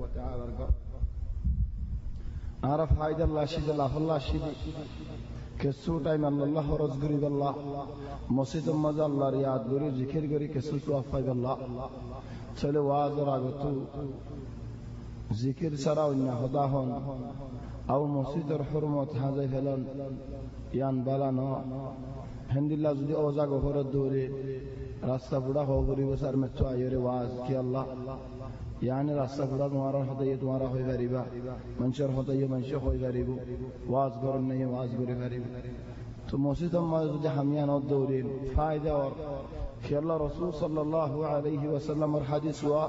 وتعالى عرف هايد الله شيد الله الله شيد كسو تايم الله رزقري بالله مسجد مزا الله رياض غري ذكر غري كسو توفى بالله চলে ওয়াজ রাগত জিকির ছাড়া অন্য হদা হন আও মসজিদের হরমত হাজাই ফেলন ইয়ান বালানো হেন্দিল্লা যদি ওজাগ হরত দৌড়ে রাস্তা বুড়া হো গরিব সার মেচ্ছ আয়রে ওয়াজ কি আল্লাহ ইয়ানি রাস্তা বুড়া তোমার হদাইয়ে তোমার হয়ে পারিবা মানুষের হদাইয়ে মানুষ হয়ে পারিব ওয়াজ করেন নাই ওয়াজ করে পারিব তো মসজিদ যদি হামিয়ান দৌড়েন ফায়দা ওর খেলা রসুল সাল্লাল্লাহু আলাইহি ওয়াসাল্লামের হাদিস ওয়া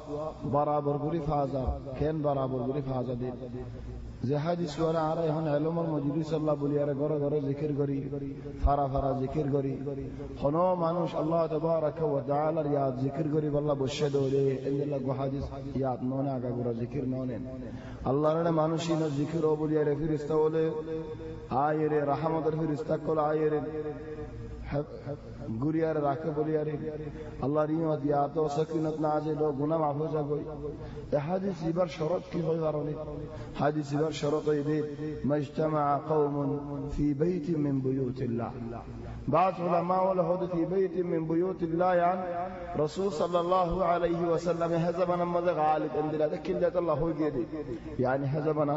বরাবর করে ফাজা কেন বরাবর করে ফাজা দিন যে হাদিস ওরা আর এখন ইলমের মজলিস আল্লাহ বলিয়ারে ঘরে ঘরে জিকির করি ফারা ফারা জিকির করি হনো মানুষ আল্লাহ তাবারাকা ওয়া তাআলার ইয়াদ জিকির করি আল্লাহ বসে দৌড়ে ইল্লাহ গো হাদিস ইয়াদ ননে আগা গুরা জিকির ননে আল্লাহর মানুষই না জিকির ও বলিয়ারে ফেরেশতা বলে আয়েরে রহমতের ফেরেশতা কল আয়েরে গুরিয়ারে রাখে বলিয়ারে আল্লাহর ইমাদ ইয়াত ও সাকিনাত নাজিল ও গুনাহ মাফ হয়ে যাবে এই হাদিস ইবার শরত কি হয় কারণে হাদিস ইবার শরত এই মজতমা কওমুন ফি বাইত মিন বুয়ুতিল্লাহ بعض علماء والهود في بيت من بيوت الله يعني رسول صلى الله عليه وسلم هزبنا مذ غالب عند الله كلة الله هو جدي يعني هزبنا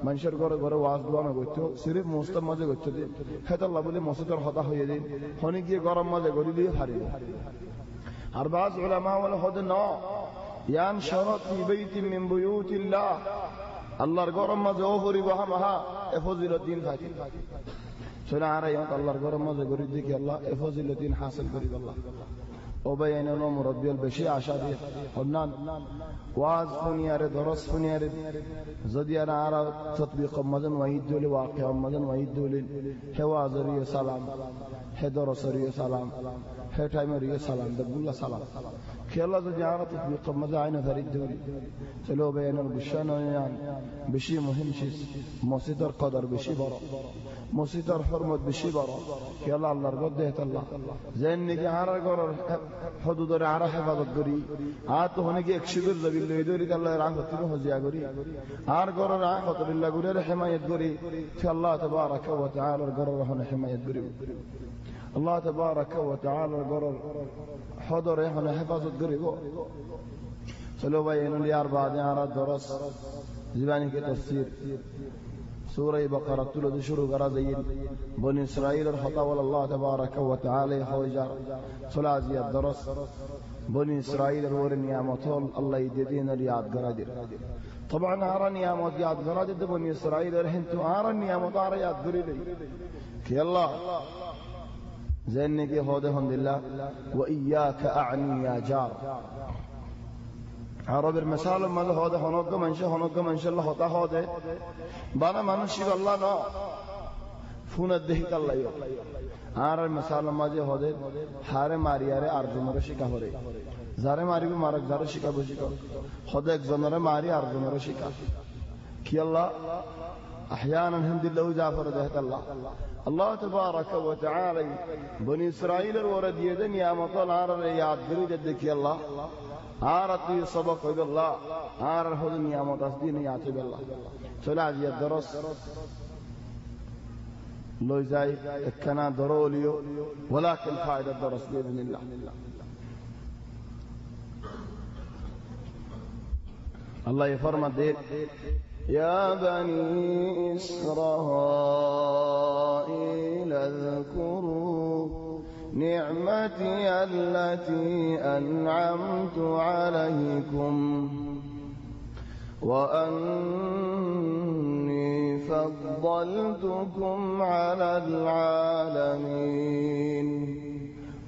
منشر غره غره واس دوام گوتو صرف مستم مزه گوتو دي هت الله بولي مستر خطا হয়ে দিন হনি গিয়ে গরম মজা গরিলি হারি আর بعض علماء والهود না يعني شرط في بيت من بيوت الله আল্লাহর গরম মজা ও হরিব হামহা ফজিলুদ্দিন ফাকি চলে আর এই আল্লাহর গরম মজা গরি দেখি আল্লাহ ফজিলুদ্দিন হাসিল করি আল্লাহ ও বাইনানো মুরব্বিল বেশি আশা দিয়ে হন্নান ওয়াজ ফুনিয়ারে দরস ফুনিয়ারে যদি আর তাতবিক মদন ওয়াহিদ দলে ওয়াকিয়া মদন ওয়াহিদ দলে হে ওয়াজরিয় সালাম হে দরসরিয় সালাম হে টাইমরিয় সালাম দবুল্লাহ সালাম খেলা যদি আর তাতবিক মদন আইনা ফরিদ দলে চলো বাইনানো বিশানায়ান বেশি মুহিম শিস মসজিদের কদর বেশি বড় মসজিদের হরমত বেশি বড় খেলা আল্লাহর গদ দেহ আল্লাহ যেন নাকি আর গরর হদুদের আর হেফাজত করি আর তো অনেকে 100 জবিল লই দরি আল্লাহর রাহমত হজিয়া করি আর গরর রাহমত বিল্লাহ গুরের হিমায়ত করি সে আল্লাহ তাবারাকা ওয়া তাআলার গরর হন হিমায়ত করি আল্লাহ তাবারাকা ওয়া তাআলার গরর হদরে হন হেফাজত করি গো চলো ভাই এনলি আর বাদে আর দরস জীবানী কে তাফসীর سورة بقرة تلد شروع غرازين بني إسرائيل الخطاول الله تبارك وتعالى خوجار سلازي الدرس بني إسرائيل الور نعمتهم الله يدين الياد غرادير طبعا أرى نعمت ياد غرادير بني إسرائيل الهنتو أرى نعمت أرى ياد غرادير كي الله زينك هودهم لله وإياك أعني يا جار عربر مثال مال هذا هنوك منشأ الله هذا هذا بانا منشي الله نا فون الدهيك الله يو عربر مثال ما جه هذا هاره مارياره أرجمره شيكا هره زاره ماري بي مارك زاره شيكا بشيكا هذا إكزامره ماري أرجمره شيكا كي الله أحيانا هم دلله جافر دهت الله تبارك وتعالى بني إسرائيل الورد يدن يا مطال عرر يعد بريد كي الله عارتي سبق بالله عار هذن يا متصدين ياتي بالله سلا دي الدرس لو زي كان دروليو ولكن فائده الدرس باذن الله الله يفرما دير يا بني إسرائيل اذكروا نعمتي التي أنعمت عليكم وأني فضلتكم على العالمين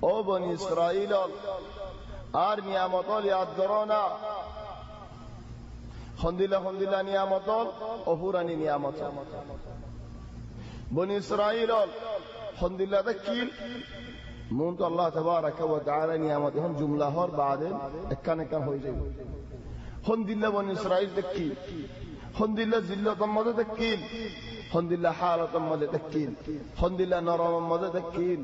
أو بني إسرائيل آر نعمتال يادرانا خندلا نعمتال أفوراني نعمتال بني إسرائيل خندلا ذكيل مونت الله تبارك وتعالى نعمتهم جملة هور بعدين كان هو يجي خند الله بني إسرائيل تكيل خند الله زلة ماذا تكيل خند الله حالة ماذا تكيل خند الله نرام ماذا تكيل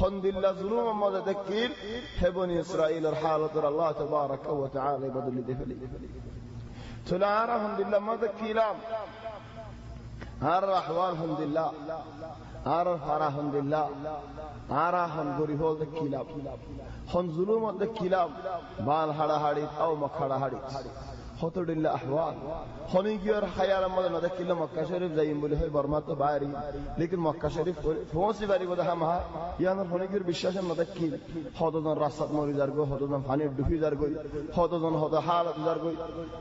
خند الله ظلم ماذا تكيل هي بني إسرائيل الحالة الله تبارك وتعالى بدل دفلي تلا الحمد لله ما ذكيلام الرحوان الحمد لله الفرح الحمد لله هن غريبول ذكيلام هن ظلم ذكيلام بال هذا هذي أو مخارا هذي خطر الله أحوال هنيجير خيال ما نذا كلا مكة شريف زي يقول هاي برمات باري لكن مكة شريف فوسي باري وده هم ها يعني هنيجير بيشاش نذا كيل هذا دون راسات موري دارجو هذا دون فاني دفي دارجو هذا دون هذا حالة دارجو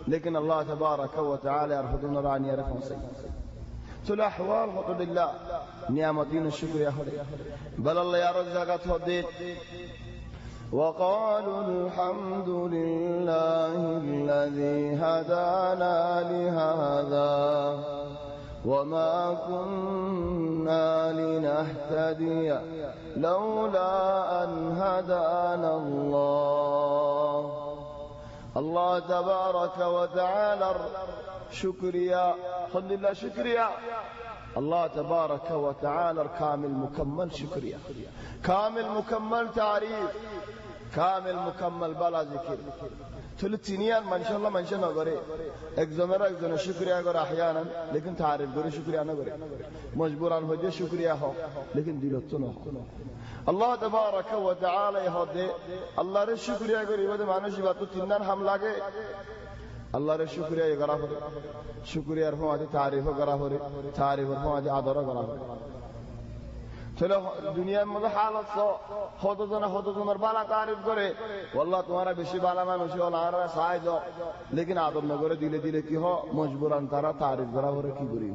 لكن الله تبارك وتعالى هذا دون راني يعرف فوسي تل أحوال خطر الله نعمتين الشكر يا خالد بل الله يا رزقات هديت وقالوا الحمد لله الذي هدانا لهذا وما كنا لنهتدي لولا أن هدانا الله الله تبارك وتعالى شكريا خذ الله شكريا الله تبارك وتعالى كامل مكمل شكريا كامل مكمل تعريف كامل مكمل بلا ذكر ثلثينيان ما شاء الله ما شاء الله غري اكزمر شكريا غر احيانا لكن تعريف غري شكريا نہ غري مجبوران ہو جے شکریہ ہو لیکن دلت نہ الله تبارك وتعالى يهدي الله ر شکریہ غري ود مانوش بات تینن ہم لاگے الله ر شکریہ غرا ہو شکریہ رفع آدی تعریف غرا ہو تعریف رفع آدی آدر غرا ہو چلو دنیا میں حالت سو خودتون بالا تعریف کرے والله تمہارا বেশি بالا মানুষ হলো আর সাহায্য দাও लेकिन আদর না করে দিলে দিলে কি হয় মজবুরান তারা তারিফ করা হরে কি করি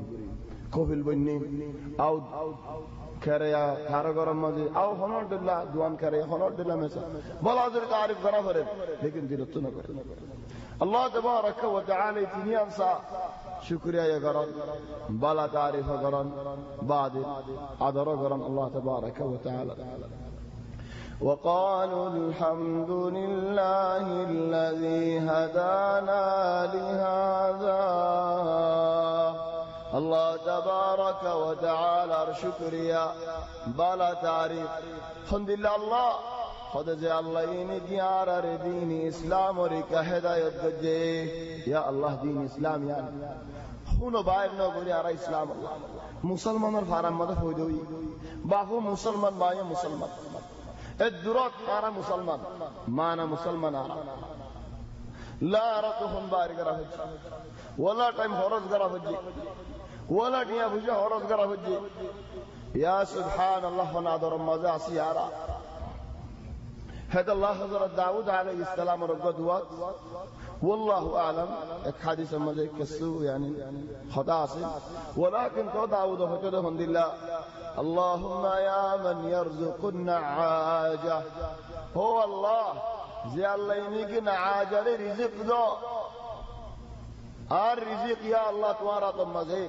কফিল বন্নি আউ كريا كارغرم ماجي او هنور دلا دوان كريا هنور دلا مسا بلا ذر تعرف غرا فرد لكن دلت نہ کر الله تبارك وتعالى تنيان سا شكريا يا غران بلا تعرف غران بعد عذر غران الله تبارك وتعالى وقالوا الحمد لله الذي هدانا لهذا الله تبارك وتعالى شكريا بلا تعريف الحمد لله الله خدا جے اللہ نے دیار دین اسلام اور کا ہدایت دے یا اللہ دین اسلام یعنی خونو باہر نہ گوری ارا اسلام اللہ مسلمان اور فارم مدد ہو دوئی باہو مسلمان بایا مسلمان الدرات ارا مسلمان مانا مسلمان ارا لا رتهم بارك راه ولا ٹائم خرج کرا ہوجی ولا دنیا بوجھا خرج کرا ہوجی یا سبحان الله ونادر مزا سیارا هذا الله حضرت داود عليه السلام رقدوات والله أعلم حديث مجيء كسو يعني خطأ ولكن تو داود فكده الحمد لله اللهم يا من يرزق النعاجة هو الله زي الله ينيك نعاجة رزق دو الرزق يا الله تمہارا تو مزے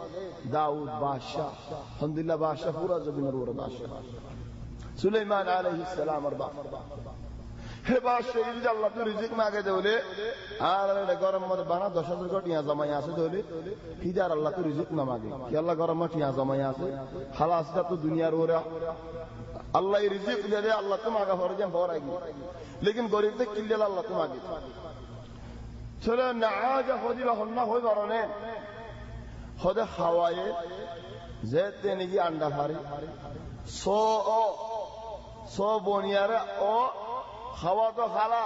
داود بادشاہ الحمد لله بادشاہ پورا زمین اور بادشاہ سليمان عليه السلام اربع হে বাদশাহ ইজ আল্লাহ তো রিজিক মাগে দেলে আর এ গরম মধ্যে বানা 10000 কোটি জমাই আছে দেলে হিজার আল্লাহ তো রিজিক না মাগে কি আল্লাহ গরম মধ্যে জমাই আছে খালাস কা তো দুনিয়ার ওরা আল্লাহ রিজিক দে আল্লাহ তো মাগা ফরজে ফরাগি लेकिन গরিব তে কিল্লে আল্লাহ তো মাগে চলে নাআজা ফজিলা হন্না হই বারনে খোদা হাওয়ায়ে যেতে নিগি আন্ডা ফারি সো বনিয়ারে ও খাওয়া তো খালা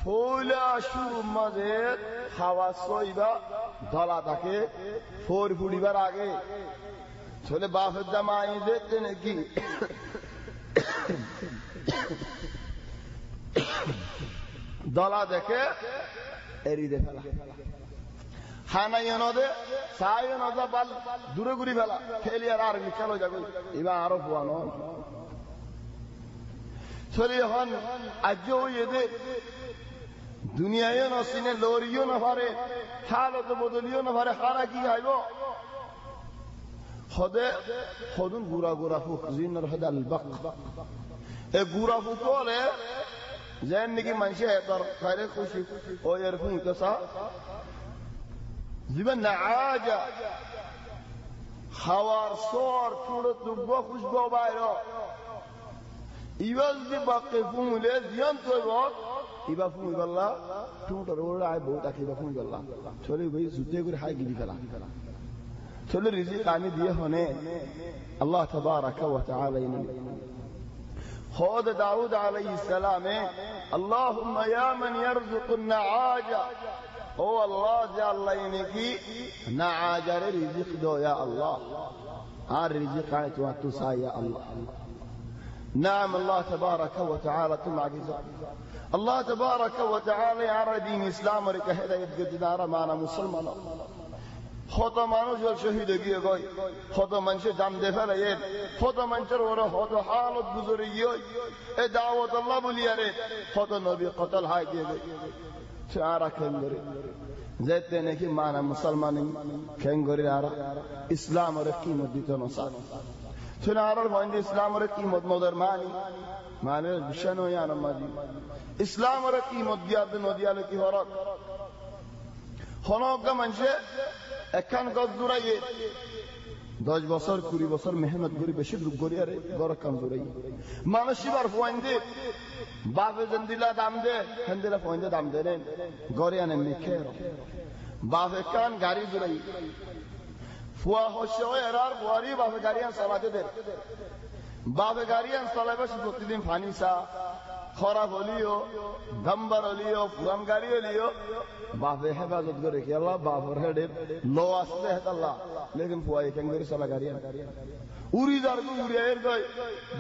ফুলা শুরু মাঝে খাওয়া সইবা ধলা থাকে ফোর ফুড়িবার আগে চলে বাপের জামাই দেখতে নাকি দলা দেখে এরি দে ফেলা খানাই নদে সাই নদা পাল দূরে ঘুরি ফেলা খেলি আর নিকালো যাবে এবার আরো পোয়ানো চলি হন আজও এদের দুনিয়ায় নসিনে লরিও না পারে হালত বদলিও না পারে হারা কি গাইব খদে খদুন গুরা গুরা ফুক জিনর হদাল বাক এ গুরা ফুক বলে যেন নাকি মানুষে তার খাইরে খুশি ও এরকম কসা জীবন না আজা খাওয়ার সর পুরো দুব্বা খুশবু বাইরে ইওয়াজ দি বাকি ফুলে দিয়ান তো ইবা ফুমি গল্লা টুটার ওরা আয় বহুত আখি ইবা ফুমি গল্লা চলে ভাই জুতে করে হাই গিরি ফেলা চলে রিজিক আমি দিয়ে হনে আল্লাহ তাবারাকা ওয়া তাআলা ইনি خود داود عليه السلام اللهم يا من يرزق النعاجة هو الله جل ينكي نعاجة رزق دو يا الله الرزق عيت واتسا يا الله نعم الله تبارك وتعالى تمعجزة الله تبارك وتعالى على دين إسلام وركهدا يتجدار معنا مسلمان কত মানুষ শহীদ গিয়ে গয় কত মানুষের জান দে ফেলে কত মানুষের ওরা কত হালত গুজরে গিয়ে এ দাওয়াত আল্লাহ বলি আরে কত নবী কতল হাই দিয়ে গয় চারা কেন্দ্রে যেতে নাকি মানা মুসলমান কেঙ্গরি আর ইসলামের কিমত দিত না সাথ শুনে আর বন্ধু ইসলামের কিমত মদর মানে বিষয় নয় আর মাজি ইসলামের কিমত দিয়া নদিয়ালে কি হরক হনক মানুষে একখান গছ জোড়াইয়ে 10 বছর 20 বছর মেহনত করে বেশি দুঃখ করি আরে গড় কাম জোড়াই মানুষ এবার ফোয়াইন্দে বাপে যেন দিলা দাম দে হেন্দিলা ফোয়াইন্দে দাম দে রে গড়ে আনে মেখে বাপে কান গাড়ি জোড়াই ফুয়া হচ্ছে ওই এরার বুয়ারি বাপে গাড়ি আন চালাতে দে বাপে গাড়ি আন চালাবে প্রতিদিন পানি চা খরাব হলিও গাম্বার হলিও পুরান গাড়ি হলিও বাপে হেফাজত করে কি আল্লাহ বাপর হেডের লো আসলে হেতাল্লাহ লেকিন ফুয়াই কেন করে চলা গাড়ি উড়ি যার উড়ি এর গয়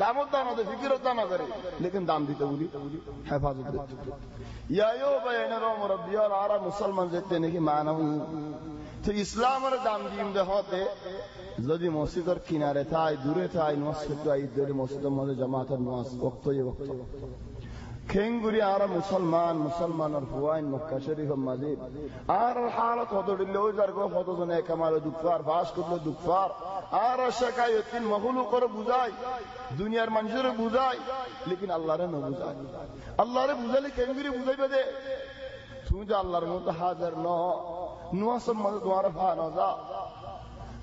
দামত দানা দে ফিকিরত দানা করে লেকিন দাম দিতে উড়ি হেফাজত দিতে ইয়ায়ো বাইনার মুরব্বিয়ার আরা মুসলমান যেতে নাকি মানাউ তো ইসলামের দাম দিম দে হতে যদি মসজিদের কিনারে থাই দূরে থাই মসজিদ আই দূরে মসজিদের মধ্যে জামাতের নামাজ ওয়াক্তই ওয়াক্ত খেঙ্গুরি আর মুসলমানের ফুয়াইন মক্কা শরীফ মাজিদ আর হালত হত দিলে ওই যার গো হত জনে কামাল দুঃখার বাস করলে দুঃখার আর শাকায়তিন মখলুক করে বুঝাই দুনিয়ার মানুষের বুঝাই লেকিন আল্লাহরে না বুঝাই আল্লাহরে বুঝালে খেঙ্গুরি বুঝাইবে দে তুমি যে আল্লাহর মধ্যে হাজার ন নুয়াসম মধ্যে তোমার ভানো যা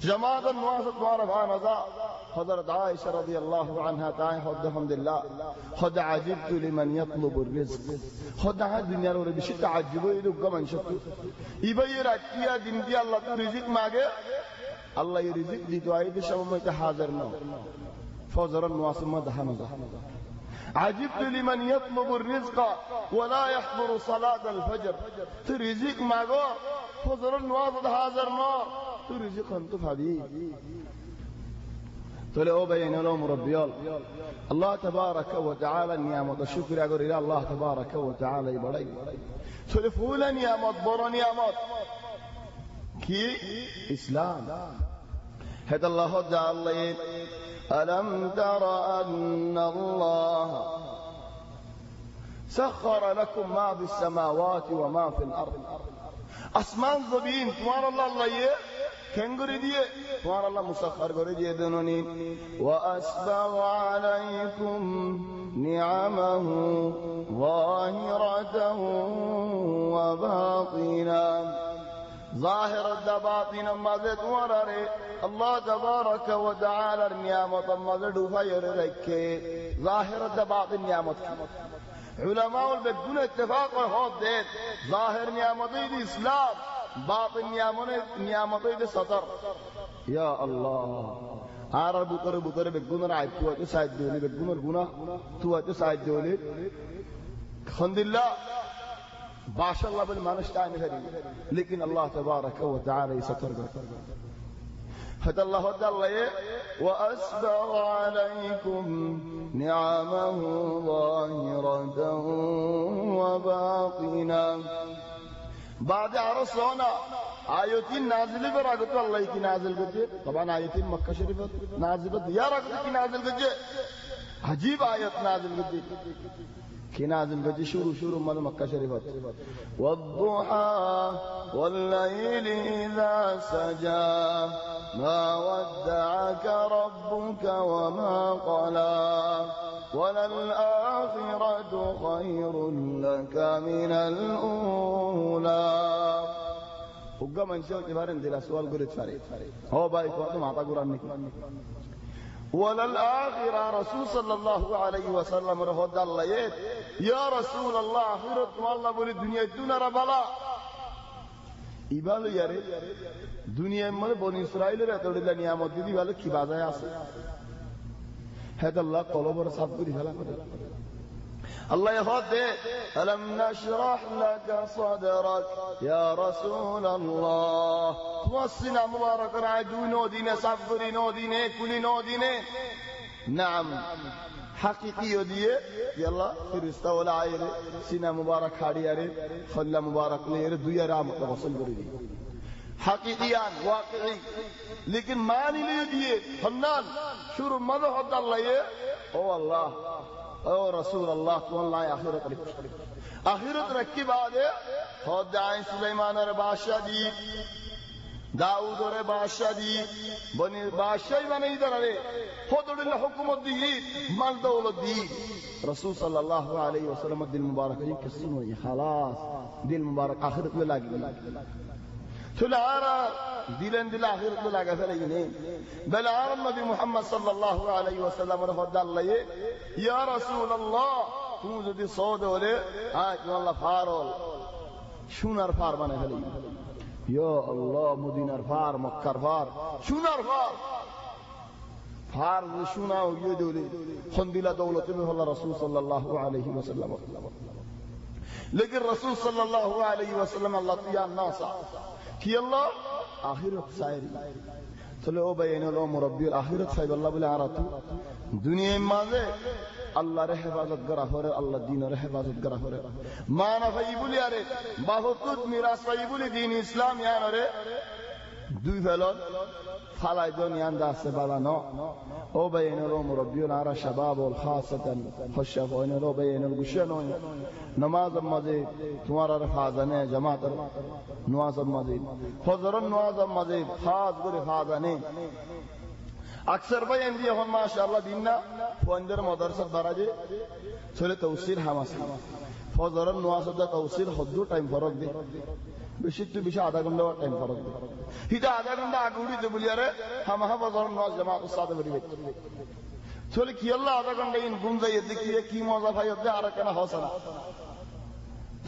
جماعة النواسط وارفع نزا حضرت عائشة رضي الله عنها تعالى حد الحمد لله حد عجبت لمن يطلب الرزق حد عاد الدنيا لو بشي تعجبوا يدو كمان شفتوا يبير اتيا دين دي الله تو رزق ماغه الله يرزق دي تو ايد شباب حاضر نو فوزر النواسط ما دهنا عجبت لمن يطلب الرزق ولا يحضر صلاة الفجر ترزق ماغه فوزر النواسط حاضر نو رزق انت حبيب تولي او بين له مربيال الله تبارك وتعالى نعمة الشكر اقول الى الله تبارك وتعالى يبري تولي فولا نعمة برا نعمة كي اسلام هذا الله جعل ألم تر أن الله سخر لكم ما في السماوات وما في الأرض আসমান জমিন তোমার আল্লাহ আল্লাহ কেঙ্গুরি দিয়ে তোমার আল্লাহ মুসাফফার করে দিয়ে দেননি ওয়া আসবাগু আলাইকুম নিআমাহু যাহিরাতাহু ওয়া বাতিনা যাহিরাত বাতিনা মাঝে তোমার আরে আল্লাহ তাবারাকা ওয়া তাআলার নিয়ামত মাঝে ডুবাইরে রাখে যাহিরাত বাতিন নিয়ামত علماء البدون اتفاق هود ظاهر نعمتي الاسلام باطن نعمتي الستر يا الله আর বুতরে বেগুনের আইত তুই তো সাহায্য দিলি বেগুনের গুনাহ তুই তো সাহায্য দিলি আলহামদুলিল্লাহ মাশাআল্লাহ বল মানুষ টাইম করি लेकिन আল্লাহ তাবারক ওয়া তাআলা ইসতর করে هذا الله تعالى وأسبغ عليكم نعمه ظاهرة وباطنة بعد عرصنا آياتين نازل برغت الله كي نازل بجي طبعا آياتين مكة شريفة نازل بجي يا رغت كي نازل بجي عجيب آيات نازل بجي كي نازل بجي شروع من مكة شريفة والضحى والليل إذا سجى ما ودعك ربك وما قلى وللآخرة خير لك من الأولى وقام انشاء تبارن دلا سؤال قرد فريد هو بايك وقت معطا قرآن نكي والآخرة رسول صلى الله عليه وسلم رهود الله يا رسول الله آخرت والله بولي دنيا الدنيا ربلا ইবালো ইয়ারে দুনিয়ার মধ্যে বনি ইসরাইলের এতটা নিয়ামত দিদি ভালো কি বাজায় আছে হ্যাঁ আল্লাহ কলবর সাফ করে ফেলা করে الله يهدي ألم نشرح لك صدرك يا رسول الله توصينا مبارك رعدو نودينه صفري نودينه كل نودينه نعم حقيقي يديه يلا فرستا ولا عيره سينا مبارك حارياره خلا مبارك ليه دويا رام وصل بريدي حقيقيان واقعي लेकिन मान ही नहीं दिए फन्नान शुरू मद होता अल्लाह ये ओ अल्लाह ओ रसूल अल्लाह तो अल्लाह आखिरत रखी बात है खुदाए सुलेमान और बादशाह दी दाऊद और बादशाह दी बनी बादशाह बने इधर अरे खुदा हुकूमत दी माल दौलत दी रसूल सल्लल्लाहु अलैहि वसल्लम दिल मुबारक जी किसी ने खलास दिल मुबारक आखिरत में लगी تلعارا ديلن دل آخر دل آگا فلينين بل عار النبي محمد صلى الله عليه وسلم رفض الله يا رسول الله توزو دي صود ولي والله فارول شونر فار بنا فلين يا الله مدينر فار مكر فار شونر فار فار شونا ويدولي خندلا دولة من الله رسول صلى الله عليه وسلم لكن رسول صلى الله عليه وسلم الله طيان ناصع كي الله آخرت سائر تلو بين له مربي الآخرت سائر الله بلا عراتو دنيا ماذا الله ره حفاظت کرا ہورے الله دین ره حفاظت کرا ہورے ما نفعی بولی ارے بہت میراث فئی بولی دین اسلام یان ارے দুই ফেলত ফালাই জন ইয়ান্দা আছে বালানো ও বাইনল মুরব্বিয়ুন আরা শাবাবুল খাসাতান খশাফ ওয়াইনল বাইনল গুশানো নামাজ মাঝে তোমার আর ফাজানে জামাত নামাজ মাঝে ফজরন নামাজ মাঝে খাস করে ফাজানে আকসার ভাই এন্দি এখন মাশাআল্লাহ দিননা ফন্দের মাদ্রাসা বারাজে চলে তাওসির হামাস ফজরন নামাজ দা তাওসির হদ্দু টাইম ফরক দে বেশি তো বেশি আধা ঘন্টা টাইম ফরক দে হিটা আধা ঘন্টা আগুড়ি দে বলি আরে হামা ফজরন নামাজ জামাত সাথে বলি চলে কি আল্লাহ আধা ঘন্টা ইন ঘুম যাই দেখিয়ে কি মজা পাই দে আর কেন হসনা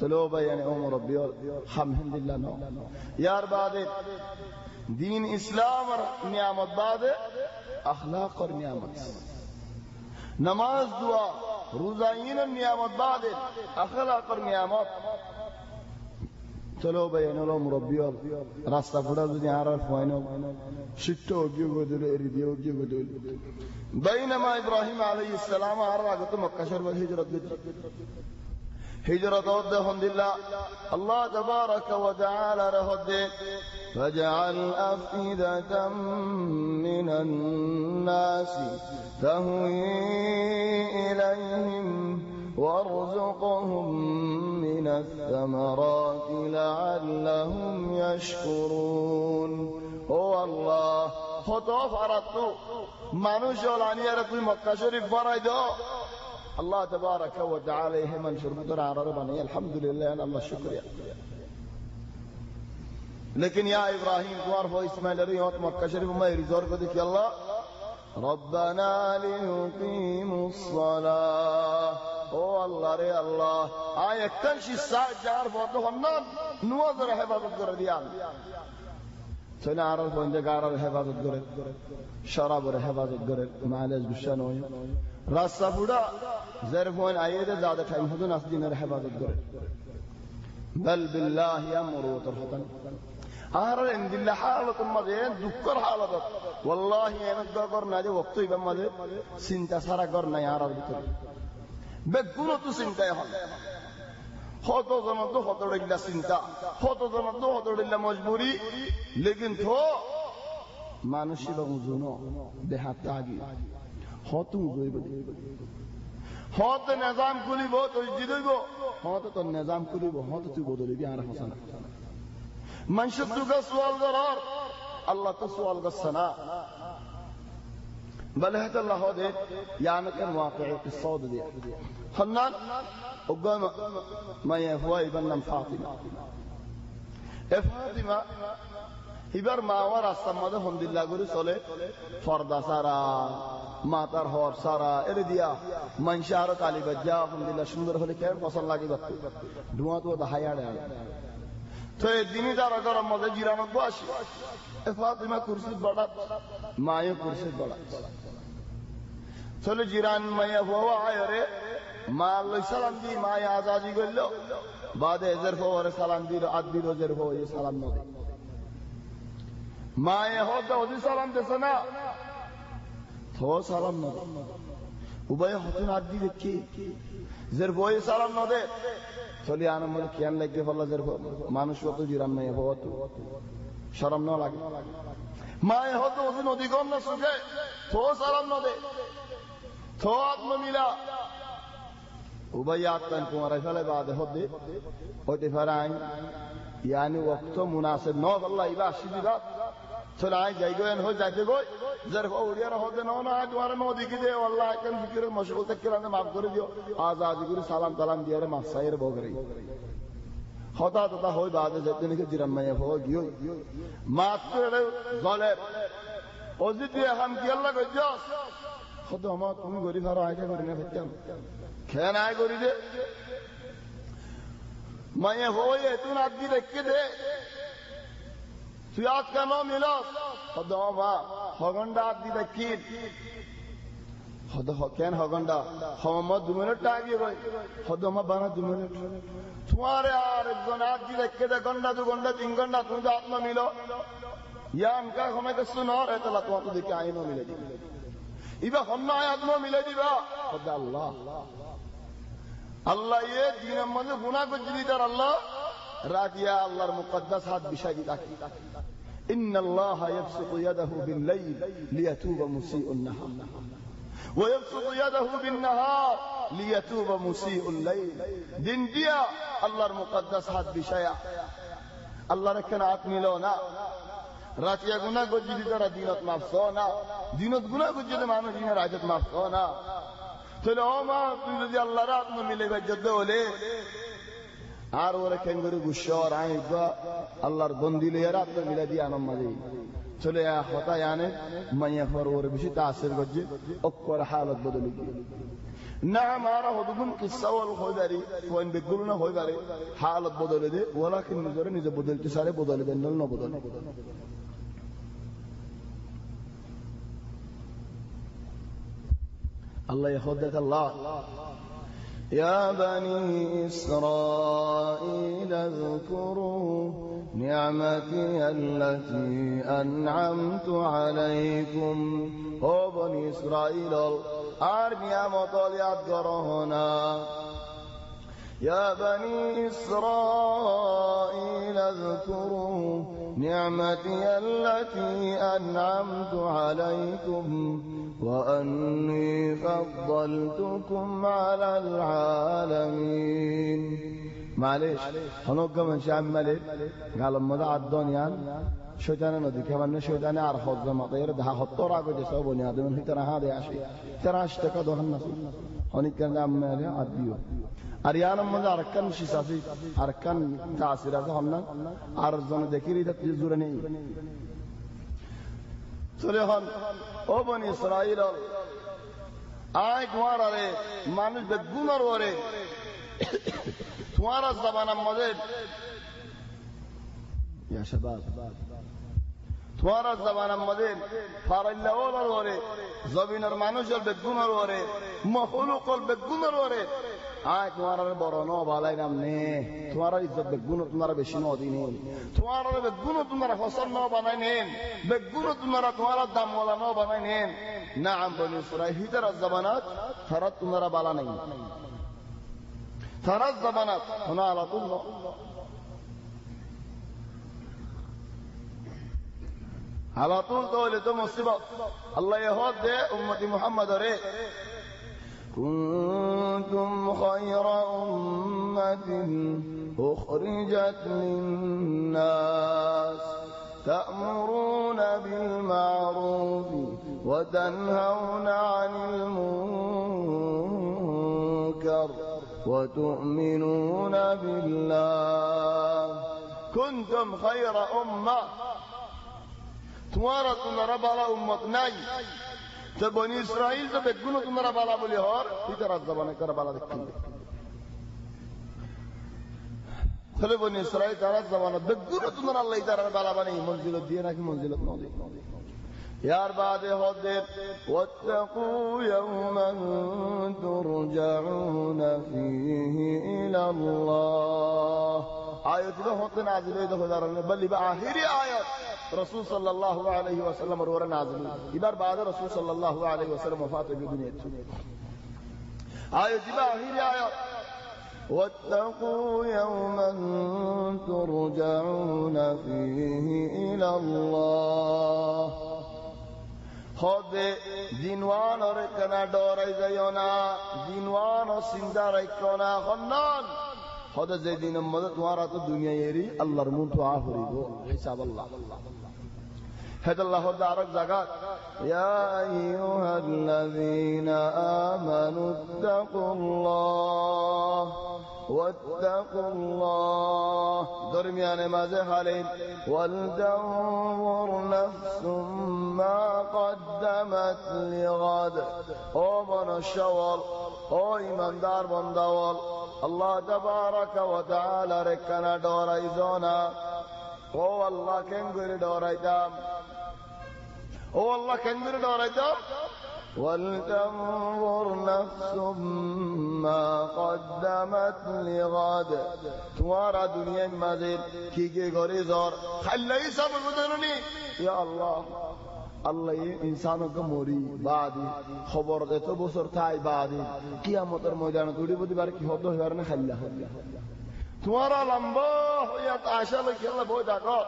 চলো ভাই يعني ও মুরব্বি আলহামদুলিল্লাহ নো यार बाद دین اسلام اور نعمت بعد اخلاق اور نعمت نماز دعا روزائین نعمت بعد اخلاق اور نعمت চলো ভাই এনলো মুরব্বি রাস্তা ফুটা যদি আর ফাইনো শিক্ষা ওগিয়ে গদলে এরিদিও ওগিয়ে গদলে বাইনামা ইব্রাহিম আলাইহিস সালাম আর আগত মক্কা শরীফে হিজরত هجرة ود الحمدلله الله تبارك وتعالى رهد فجعل أفئدة من الناس تهوي إليهم وارزقهم من الثمرات لعلهم يشكرون هو الله خطوف أردتو মানুষ আনিয়ারে তুই মক্কা শরীফ বানাই দাও الله تبارك وتعالى من شربت عربنا الحمد لله الله شكرا لكن يا إبراهيم تعرف إسماعيل ريوت مكة شريف ما يرزور قدك يا الله ربنا ليقيموا الصلاة أو الله ري الله آية تنشي الساعة جار فوتو خنان نوازر حفاظت قرديان سنة عرب وإنجا عرب حفاظت قرد شراب حفاظت قرد معلش بشانوي রাস্তা পুরা জারফোন আইয়েদে জাদা টাইম হতো নাস দিনের হেফাজত করে বল বিল্লাহি আমরু তরফতান আর ইনদিল্লাহ হালাতুম মাঝে দুঃখর হালাত ওয়াল্লাহি এনক গর না যে ওয়াক্ত ইবাম মাঝে চিন্তা সারা গর না আর ভিতরে বেগুনো তো চিন্তা এখন কত জন তো হতড়িলা চিন্তা কত জন তো হতড়িলা মজবুরি লেকিন তো মানুষই বা বুঝুনো দেহাত আগি হত জৈব হত নিজাম করিব তুই জিদইব হত তো নিজাম করিব হত তুই বদলিবি আর হাসান মানুষ তুকে সুয়াল করার আল্লাহ তো সুয়াল করছে না بل هذا الله هذا يعني كان واقعي في الصوت دي خنان وقام ما يفوي بنم فاطمه এবার মা আমার রাস্তার মধ্যে হন্দিল্লা করে চলে ফর্দা সারা মাতার হর সারা এরে দিয়া মানসা আরো তালিবাদ যা হন্দিল্লা সুন্দর হলে কেন পছন্দ লাগে ধোঁয়া তো হাই আড়ে তো দিনই তারা গরম মধ্যে জিরানব্য আসি ফাতিমা কুরসি বড়া মায়ও কুরসি বড়া চলে জিরান মাইয়া হওয়া আয় রে মা লই সালাম দি মায় আজাদি করল বাদে এজের ফোরে সালাম দিল আদি রোজের ফো এই সালাম নদী মায়ে হতে ওদি সালাম দেছে না তো সালাম নদী উভয় হতেন আদি দেখি জের বই সালাম নদে চলি আনন্দ কেন লাগবে ফল্লা জের মানুষ কত জিরান মাইয়া হওয়া তো শরম না লাগে মায়ে হতে ওদি নদী কম না সুখে তো সালাম নদে তো আত্ম মিলা उबैयात तन कुमार फले बाद होदे होते फराई यानी वक्त मुनासिब न अल्लाह इबा शिदिबा चलाय जाइगोन हो जाते गो जर ओरिया होदे न ना तुम्हारे नो दिखी दे अल्लाह कन जिक्र मशगूल तक कराने माफ कर दियो आजादी गुरु सलाम तलाम दिया रे मासायर भोग रही होता तथा होय बाद जते ने जिरम में हो गियो मात्र जले ओजिते हम की अल्लाह को जस खुद हम तुम गरी भरा आके करने फत्याम खेन आए गोरी दे मैं हो ये तू आदमी देख के दे सुयाद का नो मिलो खुदा हगंडा आदमी देखी खुदा कैन हगंडा हम 2 मिनट आगे गए खुदा हम 2 मिनट तुम्हारे यार एक जन आदमी देख के दे घंटा 2 घंटा 3 घंटा तुम आत्मा मिलो या उनका हमें कुछ सुना रहे तो लतवा तो देखे आई नो मिलेगी इबा हम ना आत्मा मिलेगी बा खुदा अल्लाह अल्लाह ये दिन मजे गुनाह को जीवितर अल्लाह राजिया अल्लाहर मुक़द्दस हाथ बिछा दी ताकि इन्न अल्लाह यबसुतु यदहु बिल-लैल लियतूबा मुसीउन नहार व यबसुतु यदहु बिन-नहार लियतूबा मुसीउल लैल दिन दिया अल्लाहर मुक़द्दस हाथ बिछाया अल्लाह रखना हाथ मिलो ना राजिया गुनाह को जीवितर दिनत माफ हो ना दिनत गुनाह को जीवितर मानो दिना राजत माफ हो ना चलो मा तू यदि अल्लाह रात में मिलेगा जद्दे होले आर ओरे केंगुरु गुस्सा और आएगा अल्लाहर बंदी ले रात में मिला दिया नम मजे चले या होता यानी मैं फर ओरे बिशी तासिर गज्जे ओक्कर हालत बदलेगी ना हमारा होदुगुन किस्सा वल होदारी कोइन बेगुलना होय बारे हालत बदले दे वलाकिन नजरे निजे बदलते सारे बदले दे न बदले الله يخدك الله يا بني إسرائيل اذكروا نعمتي التي أنعمت عليكم او بني إسرائيل আর নিয়ামত ইয়াদ করো না يا بني إسرائيل اذكروا نعمتي التي أنعمت عليكم وأني فضلتكم على العالمين معلش هنوقع من شعب ملك قال ماذا عدونيان شيطان نودي كمان شيطان عرف الزمان طير ده خطر عقد يسوي بني آدم من ترى هذا عشي ترى اشتكى ده الناس هنيك كان عم ماله عديو أريانا ماذا أركان شيسافي أركان تأثيرات همنا أرزون ذكري ده تزورني سليمان او بني إسرائيل آي تمہارا رے مانوش بدگونر ہو رے تمہارا زبانہ مدد یا شباب تمہارا زبانہ مدد فاراللہولر ہو رے زبینر مانوشر بدگونر ہو رے مخلوقر بدگونر ہو رے آج تمہارا رے برانو بالائی نام نے تمہارا عزت بگونو تمہارا بشنو دینین تمہارا رے بگونو تمہارا حسن نو بنائنین بگونو تمہارا دم والا نو بنائنین نعم بنی اسرائیل ہیتر الزبانات تھرت تمہارا بالا نہیں تھرت زبانات ہونا علا طول على طول دولة تو مصيبة الله يهود دے امتی محمد رے كنتم خير أمة أخرجت للناس تأمرون بالمعروف وتنهون عن المنكر وتؤمنون بالله كنتم خير أمة তোমারা বালা উম্মত নাই তো বনি ইসরাইল তো বেগুন তোমরা বালা বলি হর ইতারা জবানে করে বালা দেখেন তাহলে বনি ইসরাইল তারা জবানে বেগুন তোমরা আল্লাহ ইতারা বালা বানি মঞ্জিলত দিয়ে নাকি মঞ্জিলত না দিয়ে यार बाद होदे वत्तकू यौमन तुरजाऊन फीही इलल्लाह आयत में होते नाजिल है खुदा ने बल्कि आखिरी आयत रसूल सल्लल्लाहु अलैहि वसल्लम और नाजिल इधर बाद रसूल सल्लल्लाहु अलैहि वसल्लम वफात की दुनिया आयत में आखिरी आयत واتقوا يوما ترجعون فيه إلى الله خود دینوان اور کنا ڈورائی زیونا دینوان اور سندہ رکھونا خنان خود زیدین مدد وارا تو دنیا یری اللہ رمون تو آخری گو حساب اللہ حید اللہ دارک زگات یا ایوہا الذین آمنوا اتقوا اللہ واتقوا الله درمیان مازه حالین ولتنظر نفس ما قدمت لغد او من الشوال او ایماندار بندوال الله تبارك وتعالى رکنا دورایزونا او الله کنگوری دورایدام او الله کنگوری دورایدام ولتنظر نفس ما قدمت لغد تمہارا دنیا مازید کی کے گوری زور خلئی سب بدنونی یا اللہ اللہ یہ انسانوں کا موری بعدی خبر دے تو بسر تھائی بعدی قیامتر میدان توڑی بدی بار کی ہوتو ہورنے خلہ تمہارا لمبا یا عاشا لکی اللہ بہت آقا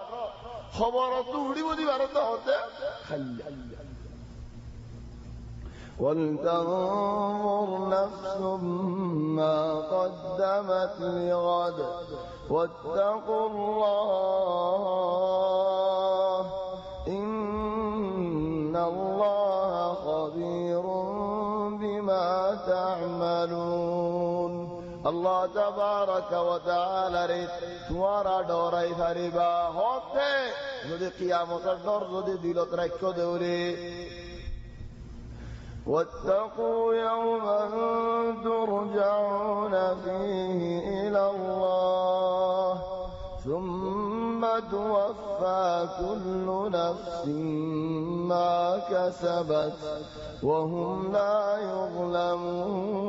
خبر توڑی بدی بار تو ہوتے خلہ ولتنظر نفس ما قدمت لغد واتقوا الله إن الله خبير بما تعملون الله تبارك وتعالى ريت تمہارا ڈورائی فریبا ہوتے যদি قیامتر ڈور যদি দিলত রাখো দেউরে واتقوا يوما ترجعون فيه إلى الله ثم توفى كل نفس ما كسبت وهم لا يظلمون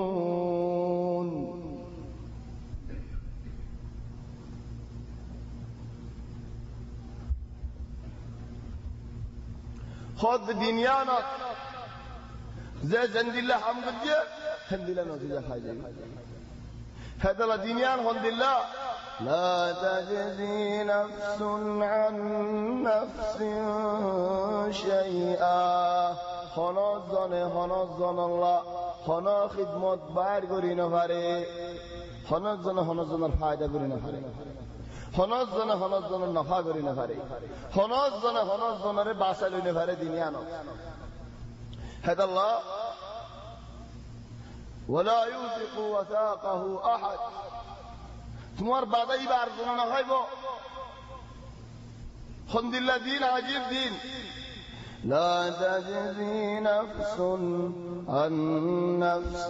خذ دنيانا زي زند الله حمد الله هند الله نتيجة حاجة هذا الدنيا الحمد لله لا تجزي نفس عن نفس شيئا خنازن الله خنا خدمت بار کری نفره خنازن الفایده کری نفره خنازن نفع کری نفره خنازن ره باسل نفره دنیا نو هذا الله ولا يوثق وثاقه أحد تمہار بعدی بار زنا نہ بو خند الله دين عجيب دين لا تجزي نفس عن نفس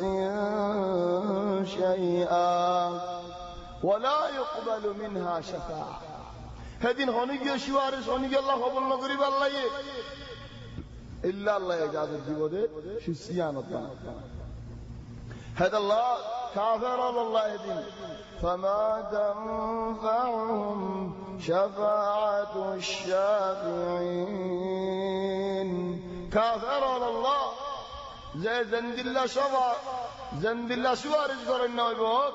شيئا ولا يقبل منها شفاعة هذين هونيجي شوارش هونيجي الله قبول نقريب الله إلا الله إجازة جبوده شو سيانة هذا الله كافر الله دين فما تنفعهم شفاعة الشافعين كافر الله زي زند الله شوارش قرن نوبه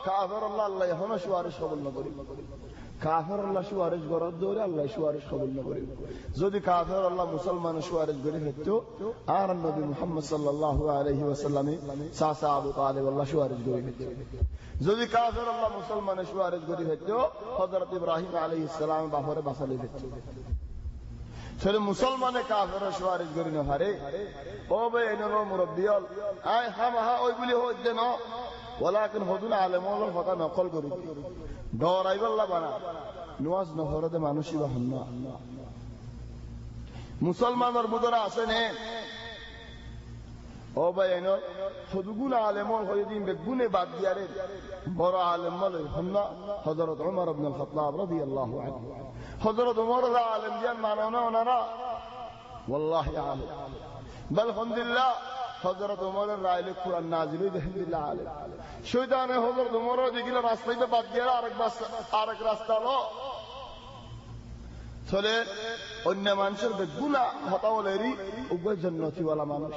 كافر الله يهون شوارش قبول نقري কাফের আল্লাহ সুয়ারেজ গরদ দৌড়ে আল্লাহ সুয়ারেজ কবুল না করে যদি কাফের আল্লাহ মুসলমান সুয়ারেজ করে হতো আর নবী মুহাম্মদ সাল্লাল্লাহু আলাইহি ওয়াসাল্লামে সাসা আবু তালিব আল্লাহ সুয়ারেজ করে হতো যদি কাফের আল্লাহ মুসলমান সুয়ারেজ করে হতো হযরত ইব্রাহিম আলাইহিস সালাম বাপরে বাসালে হতো ছেলে মুসলমানে কাফের সুয়ারেজ করে না হারে ও বে এনরো মুরব্বিয়াল আই হামহা ওইগুলি হইছে না ولكن هدون عالمون فقط نقل করি ডরাইব আল্লাহ বানা নওয়াজ নহরতে মানুষই বাহন না মুসলমানের মুদরা আছে নে ও ভাই এনো খুদগুন আলেমন হয়ে দিন বেগুনে বাদ দিয়ারে বড় আলেম বলে হন্না হযরত ওমর ইবনে আল খাত্তাব রাদিয়াল্লাহু আনহু হযরত ওমর আলেম দিয়ান মানানো ওনারা ওয়াল্লাহি আলেম বল আলহামদুলিল্লাহ হযরত ওমরের রায় কুরআন নাজিল হই আলহামদুলিল্লাহ আলেম শয়তানে হযরত ওমর দিগিলা রাস্তাতে বাদ দিয়া আরেক রাস্তা লো চলে অন্য মানুষের বেগুনা হতাওয়ালেরই উভয় জান্নাতীওয়ালা মানুষ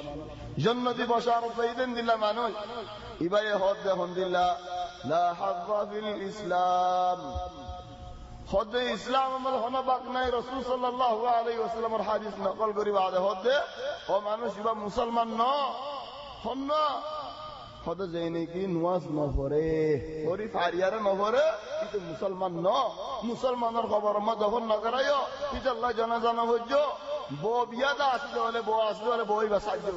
জান্নাতি বসার পেইদেন দিলা মানুষ ইবারে হদ আলহামদুলিল্লাহ লা হাযযা ফিল ইসলাম হদ ইসলাম আমল হনা বাক নাই রাসূল সাল্লাল্লাহু আলাইহি ওয়াসাল্লামের হাদিস নকল করি বাদে হদ ও মানুষ ইবা মুসলমান ন হন হদ জেনে কি নামাজ ন পড়ে ওরি ফারিয়ারে ন পড়ে কিন্তু মুসলমান ন মুসলমানের খবর মা যখন না করায়ো কিন্তু আল্লাহ জানাজা না হজ্জো বো বিয়াদা আসলে হলে বো আসলে হলে বই বা সাহায্য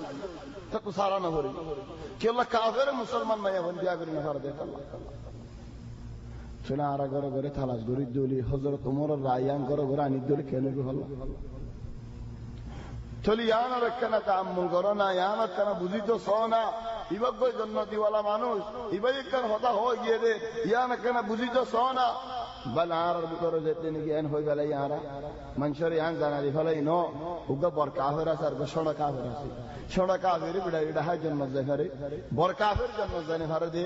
তা তো সারা না পড়ে কি আল্লাহ কাফের মুসলমান নাই এখন বিয়া করি না পারে দেখ আল্লাহ শোনা আর ঘরে ঘরে থালাস গরি দলি হযরত ওমরের রায়ান ঘরে ঘরে আনি দলি কেন হলো চলি ইয়ান রাখনা তাআম্মুল করো না ইয়ান রাখনা বুঝি তো সোনা ইবাগ জান্নাতীওয়ালা মানুষ ইবাই কার হতা হয়ে গিয়ে রে ইয়ান রাখনা বুঝি তো সোনা বালার ভিতরে যেতে নাকি এন হয়ে গেল ইয়ারা মানুষের ইয়ান জানালি ফলাই ন উগা বর কাফের আছে আর সোনা কাফের আছে সোনা কাফের বিড়া এটা হয় জন্ম জায়গারে বর কাফের জন্ম জানে ভারে দে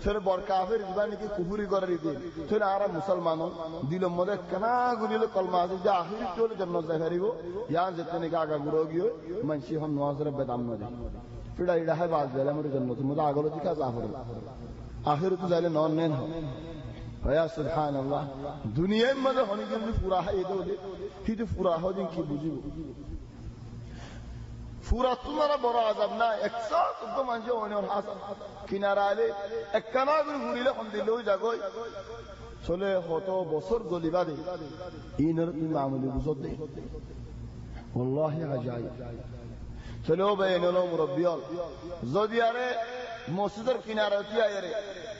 ফের বর কাফের জীবন কি কুফরি করে দিতে ফের আর মুসলমান দিল মধ্যে কেনা গুলিল কলমা আছে যে আখির চলে জন্ম জায়গারিব ইয়ান যেতে নাকি আগা গুরো গিয়ে মানুষ হন নওয়াজের বেদাম না দে ফিরা এটা হয় বাজ দেলে আমার জন্ম তুমি আগলো দিকা জাফর আখির তো যাইলে নন নেন या सुभान अल्लाह दुनिया में मदद होने के लिए पूरा है ये तो ही तो पूरा हो दिन की बुझी पूरा तुम्हारा बड़ा अज़ाब ना एक साथ तो मंजे होने और हाथ किनारा ले एक कनाग गुरीले हम दिलो जागो चले हो तो बसर गोलीबा दे इनर मामूली बुझो दे والله अजाइब चलो बहनों लो मुरब्बियों ज़ोदियारे मस्जिदर किनारा तिया यारे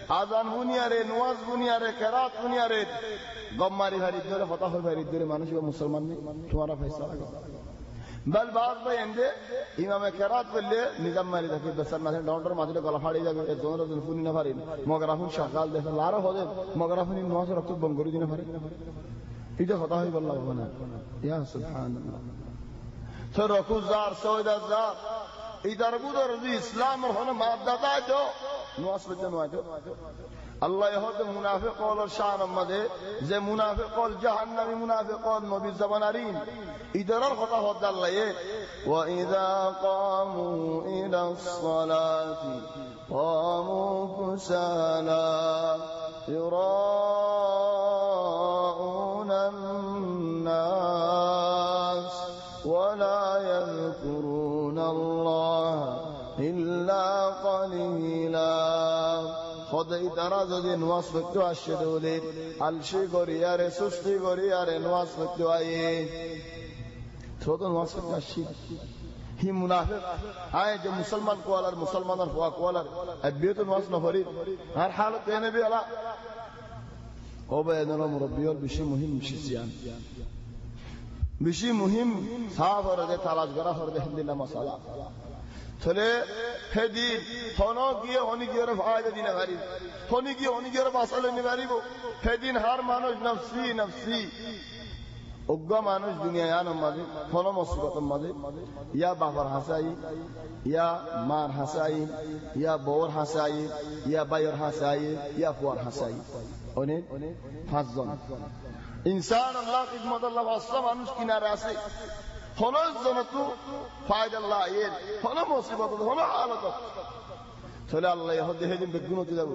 आजान बुनियारे नमाज बुनियारे किरात बुनियारे गम्मारी भारी दरे फतह भारी दरे मानुष व मुसलमान ने तुम्हारा फैसला लगा बल बात भाई इंदे इमाम किरात पल्ले निजाम मारी दके बसर ना डॉक्टर माजले गला फाड़ी जाबे जोनर दिन फुनी ना फारी मगराफुन शागाल दे लारा हो दे मगराफुन नमाज रक्त बंगुरी दिन फारी इदे फतह ही बल्ला बना या सुभान अल्लाह तो रकुजार सौदाजार इधर बुदर इस्लाम और होने माददा जो नवाज बच्चन वाजो अल्लाह यहोद मुनाफिक और शान मदे जे मुनाफिक और जहन्नमी मुनाफिक और नबी ज़बानारीन इधर और खुदा होता अल्लाह ये व इज़ा क़ामू इला الصلاति क़ामू कुसाला युराऊन الناس ولا يذكرون الله إلا قليلا خدای درا যদি নওয়াজ পড়তে আসে দলে আলসি গরিয়ারে সুস্তি গরিয়ারে নওয়াজ পড়তে আয়ে ছোট নওয়াজ পড়তে আসি হি মুনাফিক আয় যে মুসলমান কোয়ালার মুসলমানের হওয়া কোয়ালার আবিয়ত নওয়াজ না পড়ি আর হালত এনে বি আলা ও বেদনা মুরব্বিয়র বেশি মুহিম শিয়ান বেশি মুহিম সাফ হরদে তালাশ করা হরদে হিন্দিলা মাসালা চলে হেদি হন গিয়ে হনি গিয়ে ফায়দা দিনে পারি হনি গিয়ে মাসালা নিয়ে পারিব হেদিন হার মানুষ নফসি নফসি অজ্ঞা মানুষ দুনিয়ায় আনম মাঝে হন মুসিবতের মাঝে ইয়া বাবার হাসাই ইয়া মার হাসাই ইয়া বউর হাসাই ইয়া বাইর হাসাই ইয়া ফুয়ার হাসাই অনেক পাঁচজন इंसान अल्लाह की खिदमत अल्लाह वास्ता मानुष किनारे आसे होना जनतु फायदा अल्लाह ये होना मुसीबत होना हालत चले अल्लाह यहूदी है जिन बेगुनो तिदाबु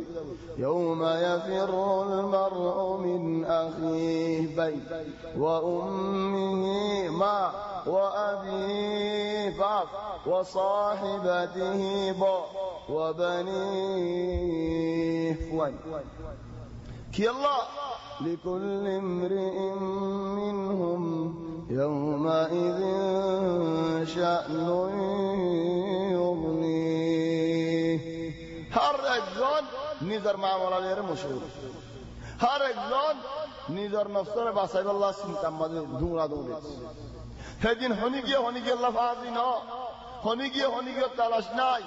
यौमा यफिरुल मर'u min akhihi bay wa ummihi ma wa abihi fa wa sahibatihi ba wa banihi wan कि अल्लाह لكل امرئ منهم يومئذ شأن يغنيه हर একজন নিজের মামলার মশগুল হর একজন নিজের নফসের বাঁচাইবার চিন্তা মাঝে দৌড়া দৌড়েছে সেদিন হনিকে লাফাজি ন হনিকে তালাশ নাই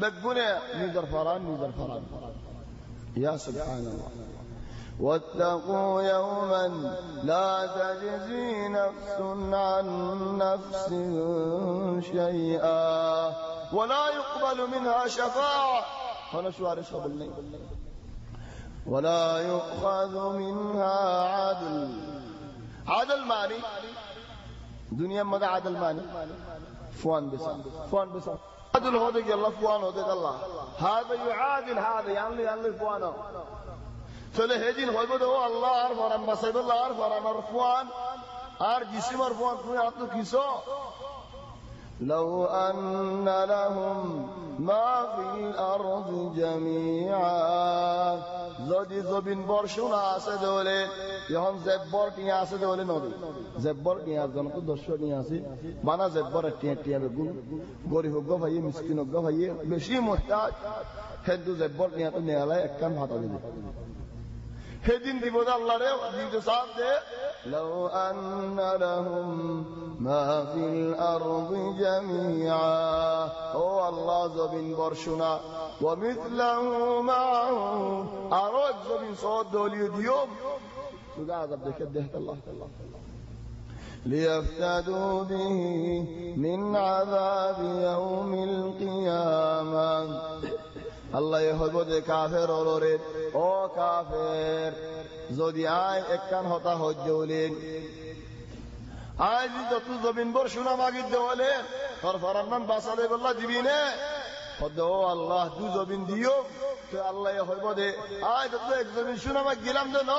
বেগুনে নিজের ফরান ইয়া সুবহানাল্লাহ واتقوا يوما لا تجزي نفس عن نفس شيئا ولا يقبل منها شفاعة هنا شو عارف قبلني ولا يؤخذ منها عدل معني دنيا مدى عدل معني فوان بس عدل هو ديك الله فوان هو ديك الله هذا يعادل هذا يعني فوانه চলে সেদিন হইব তো আল্লাহ আর ফরান বাসাইবুল্লাহ আর ফরান আর ফুয়ান আর জিসিমার ফুয়ান তুমি আর তো কিসো لو أن لهم ما في الأرض جميعا যদি জমিন বর্ষণ আছে দলে এখন জেব্বর টিয়া আছে দলে নদী জেব্বর টিয়া জন তো দর্শক নিয়ে আছে বানা জেব্বর টিয়া বেগুন গরিব হোক ভাইয়ে মিসকিন হোক ভাইয়ে বেশি মোহতাজ হেদু জেব্বর টিয়া তো নেয়ালে একখান ভাতা দিবে সেদিন দিব আল্লাহ রে দিতে সাথ দে لو أن لهم ما في الأرض جميعا ও আল্লাহ জমিন বর্ষণা ومثله معه আরো জমিন সব দলিয়ে দিও সুগা আযাব দেখে দেখতে আল্লাহ ليفتدوا به من عذاب يوم القيامة আল্লাহ হইব যে কাফের ওরে ও কাফের যদি আয় একখান হতা হজ্জলেন আয় যত জমিন বর শোনা মাগির দেওয়ালে তোর ফরামান বাঁচালে বললা দিবি নে ও আল্লাহ দু জমিন দিও তো আল্লাহ হইব দে আয় যত এক জমিন শোনা মাগ গেলাম দে ন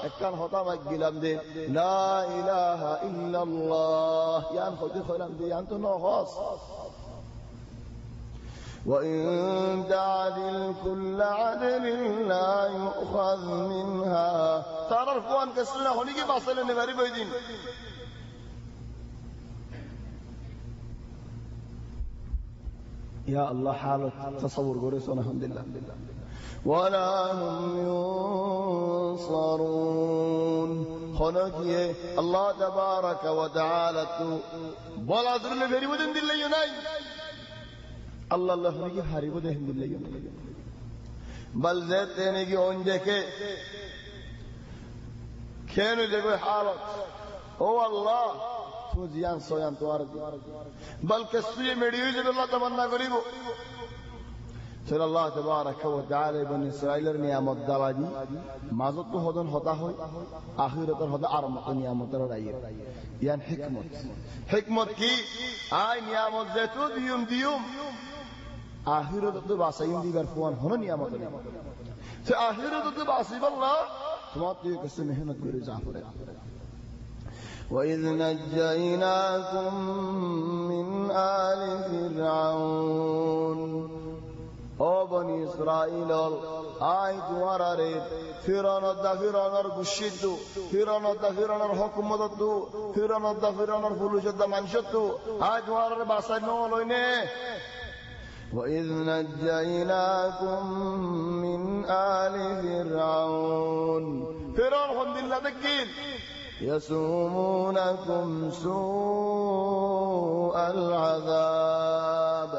একখান হতা মাগ গেলাম দে লা ইলাহা ইল্লাল্লাহ ইয়ান হইতে হইলাম দে ইয়ান তো নহস وإن تعدل كل عدل لا يؤخذ منها ترى الفوان كسرنا هنيك باصل نبري بيدين يا الله حالة تصور قريسون الحمد لله ولا هم ينصرون خنقيه الله تبارك وتعالى بلا ذرنا بري بدن دل يناي Allah Allah ne haribo de hindillayım. Balzet ne ki önceki kenu de bu halat. O Allah tu ziyan soyan tu ardi. Balke suye mediyo de Allah tamanna karibo. Sir Allah tebaraka ve teala ibn İsrailler niyamet daladi mazot to hodon hota hoy ahireter hoda armat niyameter rayer. Yani hikmet ki ay niyamet zetu diyum আখিরত তো বাসাইন দিবার phone হন নিয়ামত নেই সে আখিরত তো বাসিব আল্লাহ তোমার তুই কাছে মেহনত করে যা করে وَإِذْ نَجَّيْنَاكُمْ مِنْ آلِ فِرْعَوْنَ ও বনি ইসরাঈল আই দুয়ারারে ফিরানোর গুশিত ফিরানোর হুকুমত ফিরানোর ফুলুজদ মানশত আই দুয়ারারে বাসাইনো লইনে وإذ نجيناكم من آل فرعون الحمد لله تكين يسومونكم سوء العذاب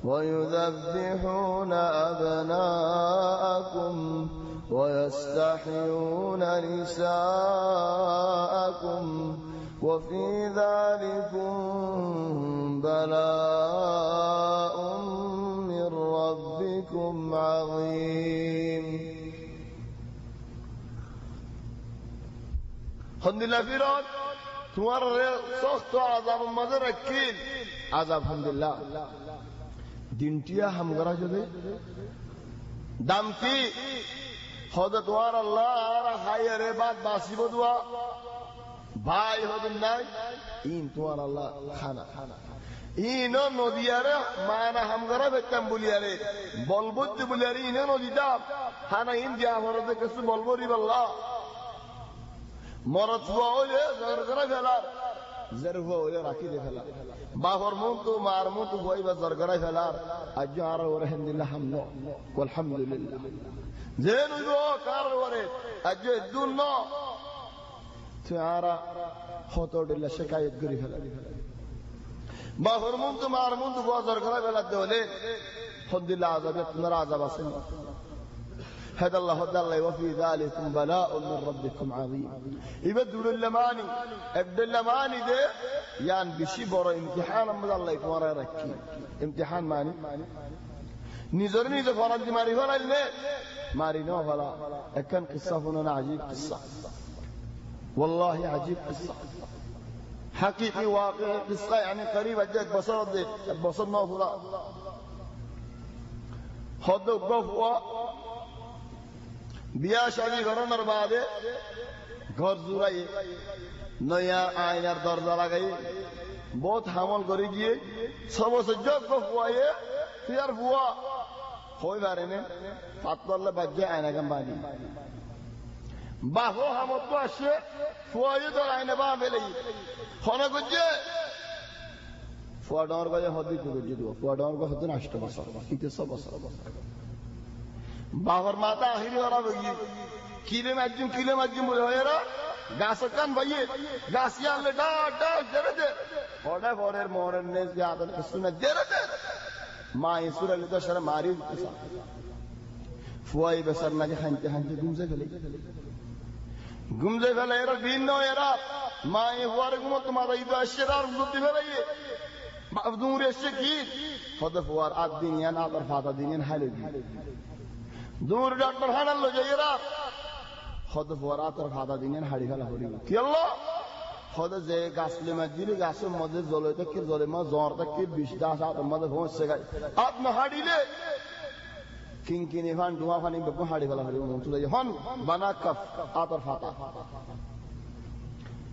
ويذبحون أبناءكم ويستحيون نساءكم وفي ذلكم بلاء من ربكم عظيم الحمد لله فرعون তোমার সখত আযাব মধ্যে রাখিন আযাব আলহামদুলিল্লাহ দিনটিয়া হামগরা যদি দাম কি হদ তোমার আল্লাহ আর হায়রে বাদ বাসিব দোয়া ভাই হদিন নাই ইন তোমার আল্লাহ খানা ইন নদিয়ারে মানা হামগরা বেতাম বলিয়ারে বলবত বলিয়ারে ইন নদিটা খানা ইন দিয়া হরতে কিছু বলবো রি আল্লাহ মরত হইলে জরগরা ফেলার জরফ হইলে রাখি দে ফেলার বাহর মুতো মার মুতো হইবা জরগরা ফেলার আজ আর ওরে আলহামদুলিল্লাহ হামদ আলহামদুলিল্লাহ জেন হইব কার ওরে আজ দুন্ন তারা হতডিল্লা শিকায়ত করে ফেলে বাহর মুন্তু মার মুন্তু বজর করা বেলাতে হলে হদ্দিল্লা আযাব আপনার আযাব আছেন هذا الله وفي ذلكم بلاء من ربكم عظيم يبدل اللماني ابد اللماني ده يعني بشي برا امتحان من الله يتمرى ركي امتحان ماني نزور نزور فرد ماري فلا الماء ماري نو فلا كان قصة هنا عجيب قصة والله عجيب قصة حقيقي واقعي قصة يعني قريبة جاك بصر نو فلا خدوا قفوا বিয়া শাদী করানোর বাদে ঘর জুড়াই নয়া আয়নার দরজা লাগাই বহুত হামল করে গিয়ে সবসজ্জ ফুয়াইয়ে ফিয়ার ফুয়া হই পারেনে পাতলা বাজ্যে আয়না গাম বানি বাহো হামত তো আসে ফুয়াইয়ে তো আয়না বা ফেলে হনা গজ্জে ফুয়া ডর গজে হদি তো গজ্জে দিও ফুয়া ডর গজে হদি নষ্ট বছর ইতে সব বছর বাবার মাথা আহিরি ওরা বলি কিলে মাজ্জুম বলে এরা গাছ কান ভাইয়ে গাছ আনলে ডা জেরে দে ওটা পরের মোহরের নেস গে আদর শুনে জেরে দে মা ইসুরালি তো সারা মারি দিছে ফুয়াই বেসার নাকি হানতে গুমজে ফেলে এরা ভিন্ন এরা মা এ ফুয়ারে ঘুমতো মাথা ইদো আসছে আর উজুতি ফেলাইয়ে দূরে এসে কি হদ ফুয়ার আদ দিন ইয়ান আদর ফাতা দিন ইয়ান হালে দূর ডাক্তার হানাল যাইরা হদ ফুয়ারা তোর ফাদা দিনেন হাড়ি ফেলা করি কি আল্লাহ হদ যে গাছলে মাজিলে গাছের মধ্যে জলে থেকে জলে মা জ্বর থেকে 20 দাস মধ্যে পৌঁছে গায় আপনি হাড়িলে কিনকিনি ফান ডুয়া ফানি বকু হাড়ি ফেলা করি মন তুলে হন বানা কাফ আতর ফাতা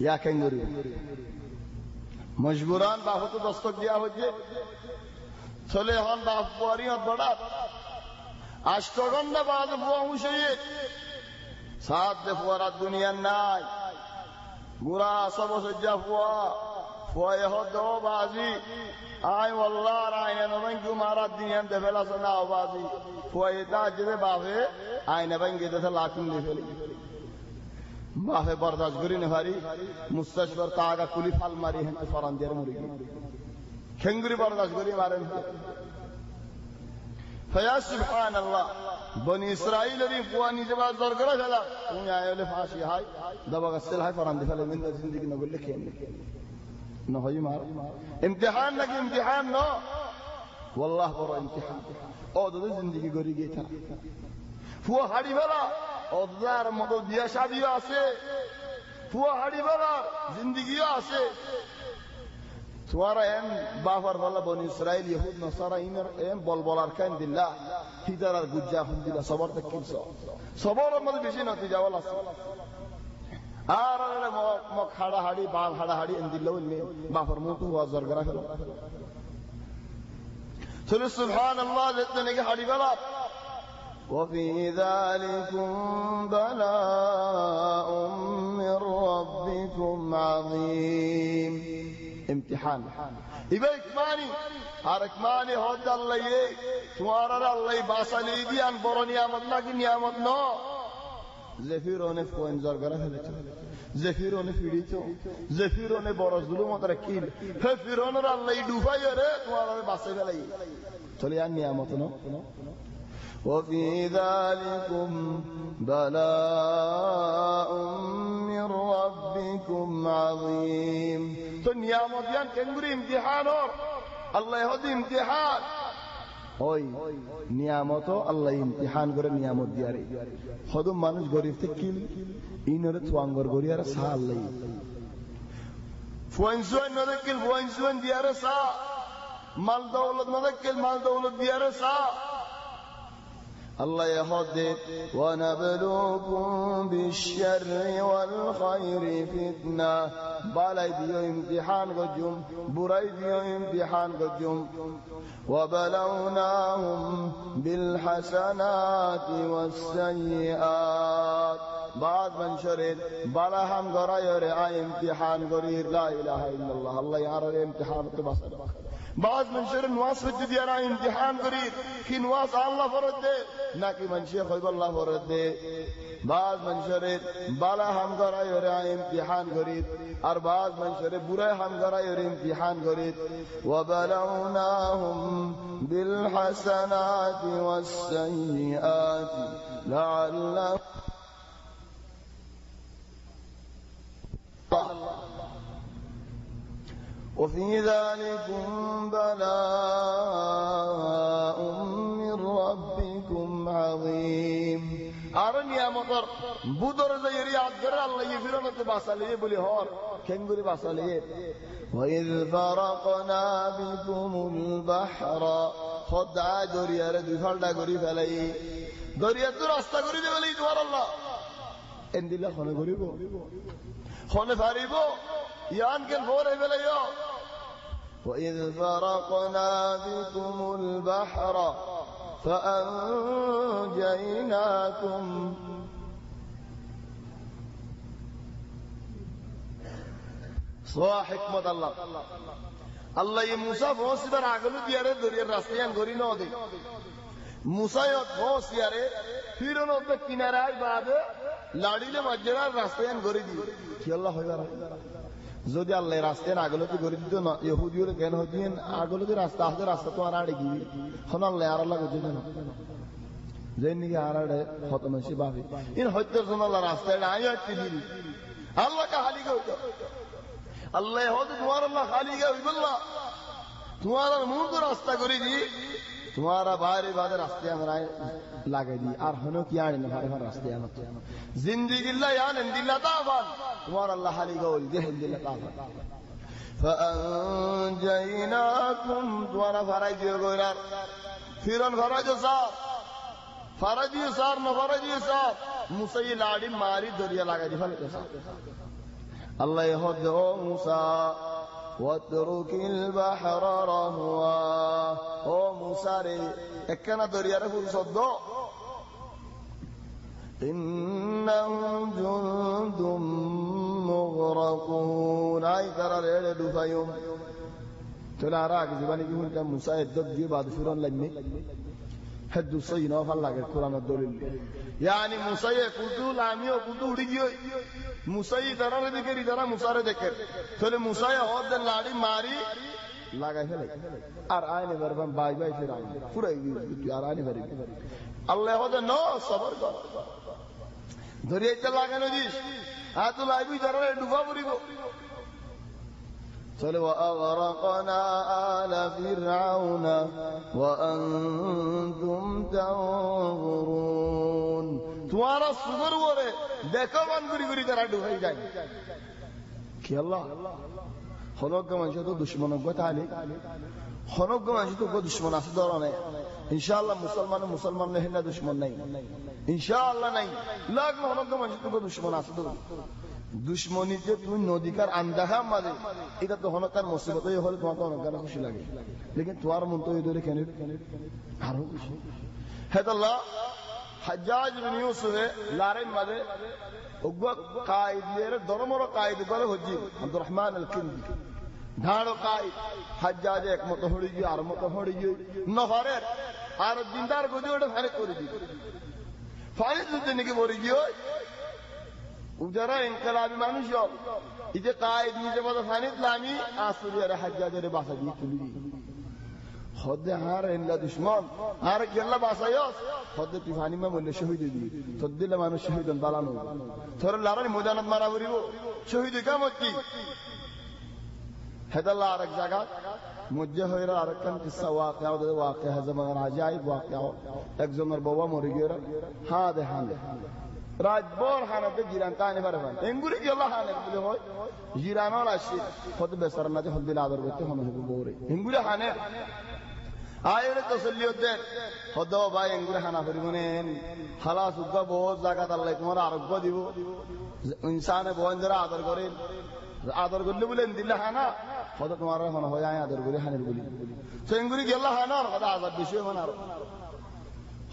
ইয়া কেঙ্গুরি মজবুরান বাহত দস্তক দিয়া হচ্ছে চলে হন বাপ পুয়ারি হত বড়া আষ্টগন্ধ বাদ ফুয়া হুসেয়ে সাত দে ফুয়ারা দুনিয়ার নাই বুড়া সব সজ্জা ফুয়া হদ বাজি আয় ওয়াল্লাহ আয়না নবাই কুমারা দুনিয়ান দে ফেলা সোনা বাজি ফুয়া এটা যে বাপে আয়না ভাঙ্গে দে লাকুন দে ফেলি বাপে বরদাস্ত করি না পারি মুস্তাশফর তাগা কুলি ফাল মারি হেন ফরান দিয়ে মরি খেঙ্গুরি বরদাস্ত করি মারেন فيا سبحان الله بني اسرائيل ري قواني جبا زور کرا چلا تم آئے لے فاشی ہائی دبا غسل ہائی فران دے فلے من زندگی نہ گل کھین نہ ہوئی مار امتحان لگی امتحان نو والله برا امتحان او دو زندگی گری گئی تھا فو ہاڑی بلا او دار مدو دیا شادی আছে فو ہاڑی بلا زندگی আছে سوارا ان بافر والله بني اسرائيل يهود نصارى ان بلبل اركان بالله هدار الججا الحمدلله صبر تكيل صبر ما بيجي نتيجه ولا আর মক হাড়া হাড়ি বাল হাড়া হাড়ি ان দিল্লাহ নে বাফর মুতু ওয়াজর করা ফেলো চলো সুবহানাল্লাহ যেতে কি হাড়ি বলা وفي ذلكم بلاء من ربكم عظيم امتحان يبقى اكماني هود الله تمہارا الله باسلی دیان بڑا نعمت نہ کی نعمت نو زفیروں نے کو انذار کرا ہے زفیروں نے پیڑی تو زفیروں نے بڑا ظلمت رکھیل زفیروں نے الله ڈوبائی رے تمہارا باسے گئی چلے ان نعمت نو وفي ذلكم بلاء من ربكم عظيم تو نعمت یان کنگری امتحان اور اللہ ہدی امتحان ওই নিয়ামত আল্লাহ ইমতিহান করে নিয়ামত দিয়ারে হদম মানুষ গরিব থেকে ইনরে তুয়াঙ্গর গরিয়ারে সা আল্লাহ ফুয়াইনসুয়ান নদকিল ফুয়াইনসুয়ান দিয়ারে সা মাল দৌলত নদকিল মাল দৌলত দিয়ারে সা الله يهدي ونبلوكم بالشر والخير فتنة بالاي ديو امتحان قجم براي ديو امتحان قجم وبلوناهم بالحسنات والسيئات বাজ মানুষের বালাহাম গড়াইরে আই ইমতিহান গরির লা ইলাহা ইল্লাল্লাহ আল্লাহ আর ইমতিহান তো বাসার বাজ মানুষের নওয়াজ হচ্ছে দিয়া না ইমতিহান গরির কি নওয়াজ আল্লাহ ফরজ দে নাকি মানুষ হইব আল্লাহ ফরজ দে বাজ মানুষের বালাহাম গড়াইরে আই ইমতিহান গরির আর বাজ মানুষের বুরাই হাম গড়াইরে ইমতিহান গরির ওয়া বালাউনাহুম বিল হাসানাতি ওয়াস সাইয়্যাতি লাআল্লাহুম وفي ذلكم بلاء من ربكم عظيم আর নিয়ামতর বুদর যাইরি আদর আল্লাহ ফিরনত বাসালে বলি হর কেঙ্গুরি বাসালে وإذ فرقنا بكم البحر خدع দরিয়ার দুই ফালটা করি ফেলাই দরিয়া তো রাস্তা করি দেবলি তোমার আল্লাহ এন্দিলা খনে করিব খনে ফারিব ইয়ান কেন ফরে ফেলাইও وإذ فرقنا بكم البحر فأنجيناكم صوا حكمة الله الله يموسى فوسبر عقلو دياره دريار راستيان غوري نو دي موسى فوس ياره فيرون اوبه কিনারায় বাদে লাড়িলে মজরা রাস্তায়ান গরি দি কি আল্লাহ হইবার যদি আল্লাহ রাস্তায় আগলতে গরি দিত না ইহুদিয়র কেন হদিন আগলতে রাস্তা আছে রাস্তা তো আর আড়ে গিয়ে হন আল্লাহ আর আল্লাহ বুঝে না যেন কি আর আড়ে হতমসি ভাবি ইন হত্যর জন্য আল্লাহ রাস্তায় আই হচ্ছে দিল আল্লাহ কা খালি গো আল্লাহ হদ তোমার আল্লাহ খালি গো বিল্লাহ তোমার মুখ তো রাস্তা করি দি तुम्हारा बारे बारे रास्ते हमारे लागे दी और हनो किया नहीं हमारे हर रास्ते हमारे जिंदगी ला यान दिल्ला ताफान तुम्हारा अल्लाह हाली गोल जह दिल्ला ताफान فأنجيناكم तुम्हारा फराजियो गोरार फिरन फराजो सार फराजियो सार न फराजियो सार मुसई लाड़ी मारी दरिया लागे दी फल अल्लाह यहो दो मूसा واترك البحر رهوا او موسى ري اكنا دريار فرصدو انهم جند مغرقون اي ترى ريد دفايوم تلا راك زباني كي كان موسى يدد دي بعد فرعون لني حد صينا فلا القران الدليل يعني موسى يقول لامي وقول ديجي মুসাই তারারে দেখে তারা মুসারে দেখে তাহলে মুসাই হদ লাড়ি মারি লাগাই ফেলে আর আইনে বারবার বাই বাই ফির আইনে পুরাই আর আইনে বাড়ি আল্লাহ হদ ন সবর কর দরিয়াতে লাগানো দিস আত লাইবি তারারে ডুবা পড়িব তাহলে ওয়াগরাকনা আলা ফিরআউনা ওয়া আনতুম তানজুরুন तुम्हारा सुगर वो रे देखो मन गुरी गुरी तरह डूबाई जाए कि अल्लाह खनोक का मंशा तो दुश्मनों को ताली खनोक का मंशा तो को दुश्मन आसे दौरा नहीं इंशाअल्लाह मुसलमान नहीं ना दुश्मन नहीं इंशाअल्लाह नहीं लाख खनोक का मंशा तो को दुश्मन आसे दौरा दुश्मनी जे तुम नदी का अंदाजा मारे इधर तो खनोक का मुसीबत ये होले तुम्हारा खनोक का खुशी लगे लेकिन तुम्हारा मन तो ये दौरे कहने हारो खुशी है तो अल्लाह हज्जाज बिन यूसुफ लारे मादे उग्वा कायद लेरे दरमरो कायद करे होजी अब्दुर्रहमान अल-किंदी ढाड़ो कायद हज्जाज एक मत होड़ी जी आर मत होड़ी जी नफरे आर दिनदार गोदी ओडे फारे कोरी जी फारे जुते निके बोरी जी उजरा इनकलाबी मानुष हो इजे कायद निजे बद फानी इस्लामी आसुरी रे हज्जाज रे बासा जी तुली خد هار إلا دشمن هار كلا باسايوس خد تفاني ما ولا شهيد دي تدل ما شهيد بالانو ثور لارن مودانت مارا بريو شهيد كم كي هذا الله أرك جاكا مجه هيرا أركان قصة واقعة وده واقعة زمان عجائب واقعة أكزمر بابا مريجيرا هذا راجبور خانه ته جيران تاني فرفان انغوري يلا خانه بده هوي جيران ولا شيء خود بسرنا ته خود بلا دور بته هم بوري انغوري خانه আয়রে তসল্লি হতে খোদা ভাই এঙ্গুরে খানা পরিমাণেন খালাস উদ্দা বহুত জায়গা আল্লাহ তোমার আরোগ্য দিব ইনসানে বন্ধরা আদর করলে বলেন দিল্লা খানা খোদা তোমার খানা হয় আদর করে খানের বলি তো এঙ্গুরি গেল্লা খানা আর খোদা আজাদ বিষয় মানে আর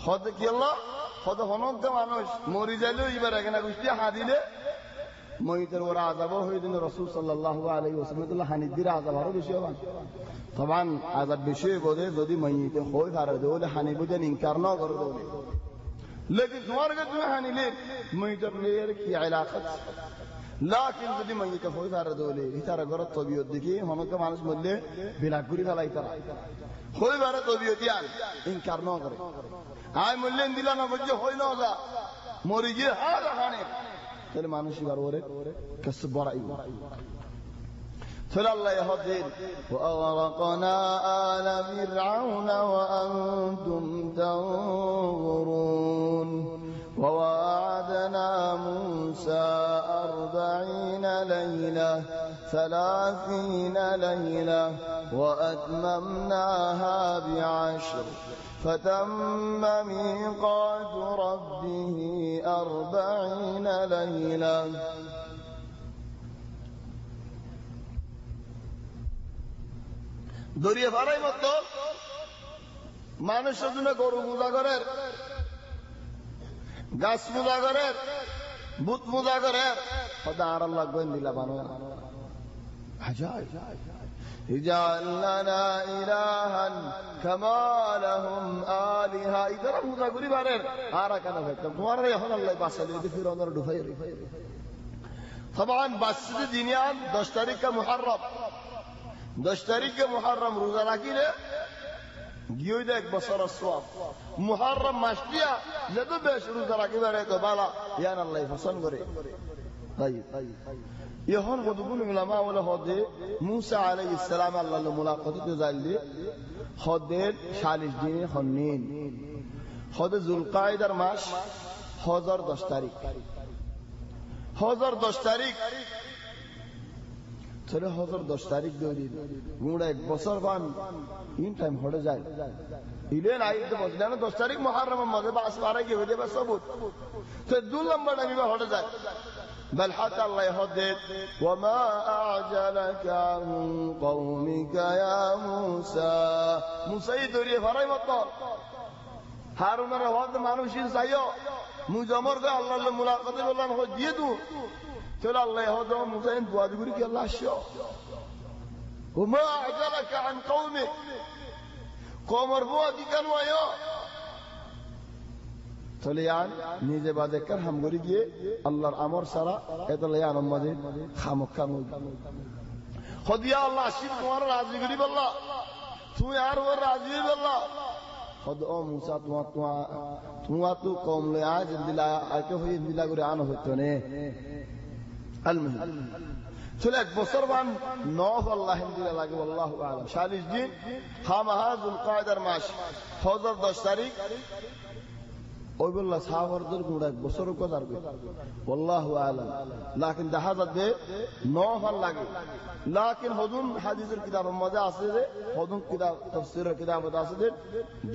খোদা কি আল্লাহ কত হনক মানুষ মরি যাইলেও এবার এখানে গুষ্টি হাদিলে মহিতের ওরা আজাবও হয়ে দিন রসুল সাল্লাল্লাহু আলাইহি ওয়াসাল্লাম হানিদির আজাব আরো বেশি হবান তখন আজাব বেশি বোধে যদি মহিতে হয়ে পারে দৌলে হানি বুঝে ইনকার ন করে দৌলে লেকিন তোমার কাছে তুমি হানিলে মহিতের মেয়ের কি এলাকা লাকিন যদি মহিতে হয়ে পারে দৌলে ইতারা ঘর তবিয়ত দেখি হনক মানুষ বললে বিলাক ঘুরি ফেলাই তারা হয়ে পারে তবিয়তি আন ইনকার ন করে আয় মূল্যেন দিলা না বলছে হই না যা মরি গিয়ে হার হানে তাহলে মানুষ এবার ওরে কাছে বড়াই তাহলে আল্লাহ ইহাদের ওয়ারাকনা আলা ফিরআউন ওয়া আনতুম তানজুরুন وواعدنا موسى 40 ليلة 30 ليلة وأتممناها ب10 فتم ميقات ربه 40 ليلة দরিয়া ফারাই মতো মানুষের জন্য গরু পূজা করেন গাছ পূজা করেন বুত পূজা করেন খোদা আর আল্লাহ গোয়েন দিলা বানো اجعل لنا إلها كما لهم آلهة إذا رمضا قولي بارين آراكنا فكتم تمہارا يحن الله باسل يدي فيرون ردفير طبعا باسد دينيان 10 تاریخ کا محرم 10 تاریخ کا محرم روزہ راکی لے گیوئی دے ایک بصر السواب محرم ماشتیا جدو بیش روزہ راکی بارے تو بالا یان اللہ فسن کرے طيب يهون قدوم العلماء ولا هذا موسى عليه السلام الله ملاقاته زالدي هذا 40 দিন হন্নিন هذا ذو القعدة মাস 1010 তারিখ 1010 তারিখ চলে 1010 তারিখ দিন গুড়া এক বছর বান ইন টাইম হড়ে যায় ইলেন আইতে বসলে না 10 তারিখ মুহররম মাঝে বাস পারে কি হয়ে যাবে সবুত তো 2 নম্বর টাইমে হড়ে যায় بل حتى الله يهدد وما أعجلك عن قومك يا موسى موسى يدري فرأي مطار هارون الرهوات مانوشين سايو مجمر قال الله الملاقات الله نخد يدو تلا الله يهدد موسى انت وادقوري كي الله الشيو وما أعجلك عن قومك قوم ربوة دي كانوا يو তলিয়ান নিজে বাদে কর হাম গরি গিয়ে আল্লাহর আমর সারা এতলিয়ান আমাদের খামখাম খদিয়া আল্লাহ শিব তোমার রাজি গরি বললা তুই আর ওর রাজি বললা খদ ও মুসা তোমা তু কম লে আজ দিলা আকে হই দিলা করে আন হইতো নে আলমহি চলে এক বছর বান নফ আল্লাহ দিলা লাগে আল্লাহু আলাম 40 দিন হামাহাজুল কায়দার মাস হযর 10 তারিখ ওই বললা সাহাবাদের গুড়া এক বছর কদার গে আল্লাহু আলাম লাকিন দাহাজাত দে নফল লাগে লাকিন হুজুন হাদিসের কিতাবের মধ্যে আছে যে হুজুন কিতাব তাফসীরের কিতাবত আছে যে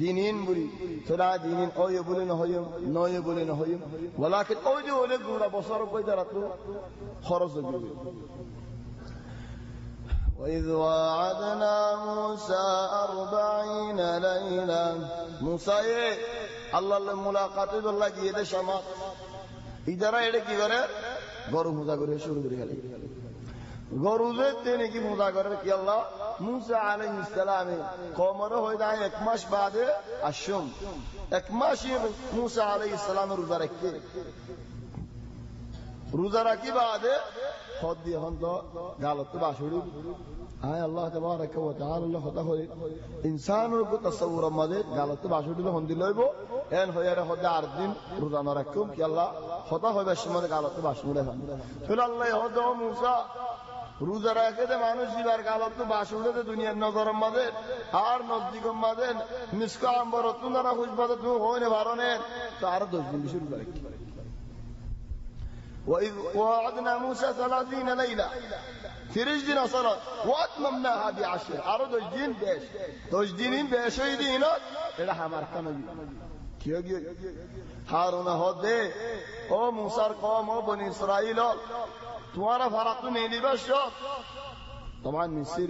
দিনিন বুরি সরা দিনিন ওই বলে না হয় নয় বলে না হয় ওয়ালাকিন ওই যে ওলে গুড়া বছর কই দাঁড়াতো খরচ হবে وإذ وعدنا موسى 40 ليلة موسى আল্লাহ মুলাকাতে বললা গিয়ে দে সমা ইদারা এটা কি করে গরু পূজা করে শুরু করে গেল গরুতে তিনি কি পূজা করে কি আল্লাহ মুসা আলাইহিস সালাম কওমর হয়ে যায় এক মাস বাদে আশুম এক মাস মুসা আলাইহিস সালাম রোজা রাখি বাদে হদ দিয়ে হন তো গালত বাসুড়ি আয় আল্লাহ তাবারাক ওয়া তাআলা আল্লাহ হদা হই ইনসানের কো তাসাউর মাঝে গালত বাসুড়ি হন দিলইব এন হইয়ারে হদা 8 দিন রোজা না রাখুম কি আল্লাহ হদা হইবে সময় গালত বাসুড়ি হন চল আল্লাহ হদা মুসা রোজা রাখে দে মানুষ দিবার গালত বাসুড়ি দে দুনিয়ার নগরম মাঝে আর নজদিকম মাঝে মিসকা আম্বর তুনারা খুশবাদে তুমি হইনে ভারনে তো আর 10 দিন শুরু করে وإذ وعدنا موسى 30 ليلة في رجل صلاة وأتممناها ب10 عرض الجن بيش تجدين بيش يدينا إلى حمار كنبي كيو كيو هارون هدى او موسى قوم او بني إسرائيل تمہارا فرق تو نہیں بس طبعا مصر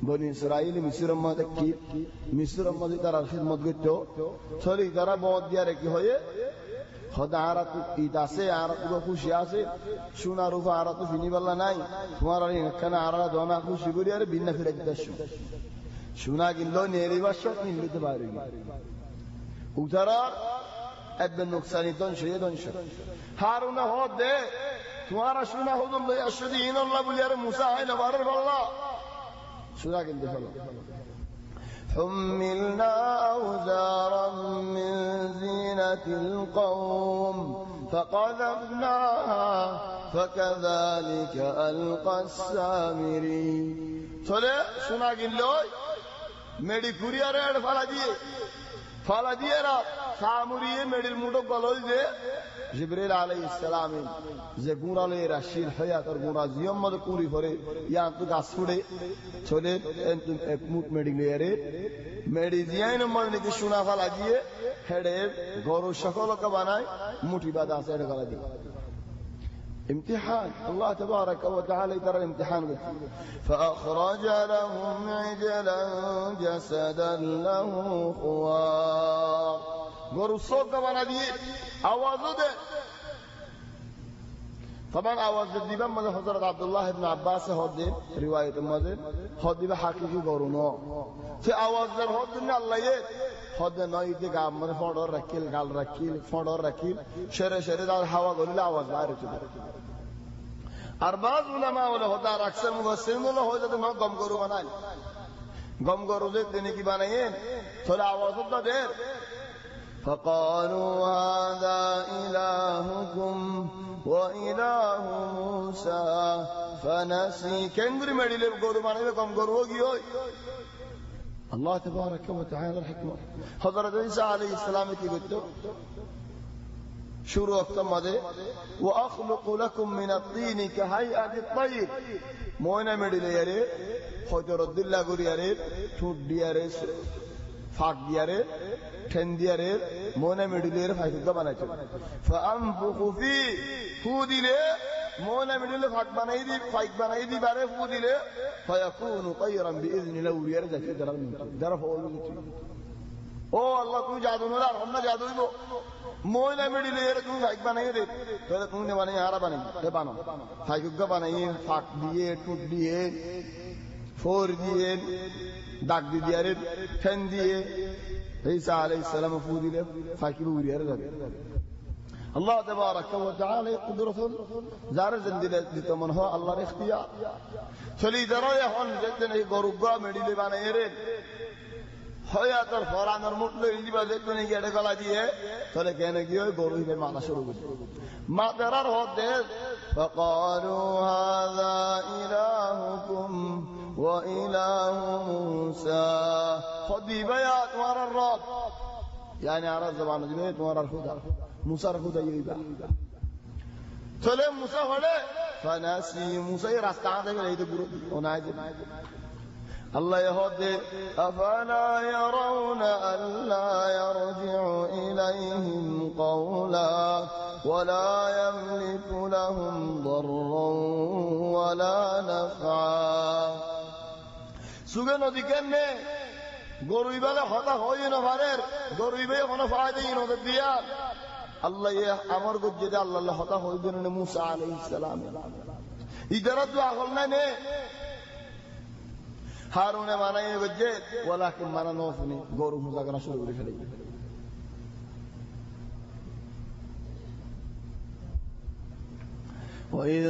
বনি ইসরাইল মিসরের মধ্যে কি মিসরের মধ্যে তারা খিদমত করতো চলে তারা মদ দিয়া রেখে হয়ে হদা আর ঈদ আছে আর খুশি আছে সোনার উপর আর তো ফিনিবাল্লা নাই তোমার আর এখানে আর দনা খুশি করি আর বিনা ফিরে দিতে সোনা কিনলো নেরিবার সব কিনতে পারে উতারা একদম নোকসানি ধ্বংস ধ্বংস হারুনা হদ দে তোমার সোনা হদম লই আসদি ইনাল্লাহ বলি আর মুসা হয় না বারের বল্লা সোনা কিনতে ফেলো حملنا أوزارا من زينة القوم فقذفناها فكذلك ألقى السامري চলে সোনা কিনলই মেডি কুরিয়ারে ফালা দিয়ে রাত সামুরিয়ে মেডির মুঠো গলই দে জিবরিল আলাইহিস সালাম যে গুণালে রাশির হায়াতর গুণা জিয়ম মদ কুরি করে ইয়া তো গাছ ফুড়ে চলে এক মুঠ মেডি লিয়ারে মেডি জিয়াই নম্বর নাকি সোনা ফালা দিয়ে হেডে গরু সকলকে বানায় মুঠি বাদা আছে এটা গলা দিয়ে امتحان الله تبارك وتعالى ترى الامتحان فأخرج لهم عجلا جسدا له خوار قروا الصوت كمان دي آوازه ده طبعا آواز الدبان ماذا حضرت عبد الله بن عباس هدي رواية ماذا هدي بحقيقي قرونا في آواز در هدي الله يه هدي نايدي قام من فادر ركيل قال ركيل فادر ركيل شر دار هوا قولي آواز باري چده أربعة علماء ولا هذا أكثر مفسرين ولا هذا ده ما قم كرو بناي قم كرو ده دني كي بنايين ثلا آواز ده دير فقالوا هذا إلهكم وإله موسى فنسي كنغري مديله كرو بناي قم كرو هوگي الله تبارك وتعالى الحكمة حضرت عيسى عليه السلام كي قلتو شروع افتمده وأخلق لكم من الطين كهيئة الطير مونا مديله يره حضرت الله قري يره ঠোঁট দিয়ারে ফাঁক দিয়ারে ঠেন দিয়ারে মোনা মেডিলে এর ফাইকুদা বানাইছে ফাআনফুখু ফি ফু দিলে মোনা মেডিলে ফাঁক বানাই দি ফাইক বানাই দি বারে ফু দিলে ফায়াকুনু তায়রান বিইذنিল্লাহ উড়িয়ারে যাচ্ছে যারা ফল ও আল্লাহ তুমি জাদু না আমরা জাদু দিব মোনা মেডিলে এর তুমি ফাইক বানাই দে তাহলে তুমি নে বানাই আরা বানাই দে বানো ফাইকুদা বানাই ফাঁক দিয়ে ঠোঁট দিয়ে ফোর দিয়ে দাগ দিয়ে ঠেন দিয়ে ঈসা আলাইহিস সালাম ফু দিলে ফাকির উড়িয়ে যাবে আল্লাহ তাবারাক ওয়া তাআলা কুদরতুল যার জিন্দিলে দিতে মন হয় আল্লাহর ইখতিয়ার চলি যারা এখন যেতেন এই গরুগা মেডিলে বানায় রে হয়াতর ফরানোর মুটলো ইলিবা যেতেন এই গেড়ে গলা দিয়ে তাহলে কেন কি হয় গরু হিসেবে মাথা শুরু করে মাদারার হতে فقالوا هذا إلهكم وإله موسى خديبا يا أنوار الرب يعني عرض زبان جبهة أنوار الخدا موسى الخدا يبا سلام موسى هذا فناسي موسى راستان ده كله يدبر ونايد الله يهدي أفلا يرون ألا يرجع إليهم قولا ولا يملك لهم ضرا ولا نفعا سجن ذكرنا গরুইবালে হতা হয় না ভারের গরুইবে কোনো ফায়দা ই নদে দিয়া আল্লাহ ইয়া আমার গজ্জে আল্লাহ হতা হইবেন না মুসা আলাইহিস সালাম ইদারা তো আগল না নে হারুনে মানাই গজ্জে ওয়ালাকিন মানানো শুনি গরু মুসা করা শুরু করে ফেলে وإذ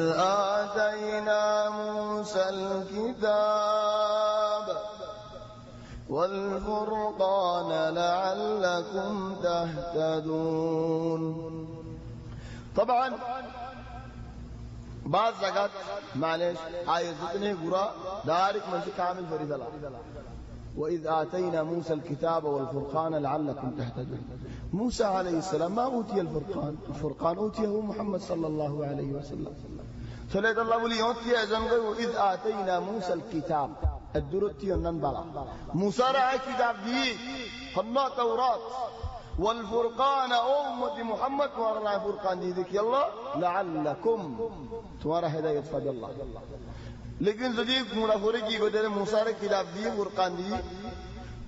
آتينا موسى الكتاب والفرقان لعلكم تهتدون طبعا بعض زكاة معلش آياتنا قرأ دارك من كامل فريدلا وإذ آتينا موسى الكتاب والفرقان لعلكم تهتدون موسى عليه السلام ما أوتي الفرقان أوتيه محمد صلى الله عليه وسلم فلذا الله ولي أوتي أزنقه وإذ آتينا موسى الكتاب الدرتي النبلا موسى رأى كتاب دي خلنا توراة والفرقان أمة محمد وراء فرقان دي ذكي الله لعلكم توارى هداية فضل الله लेकिन যদি গুণা করে কি করে মুসার কিতাব দিয়ে ফুরকান দিয়ে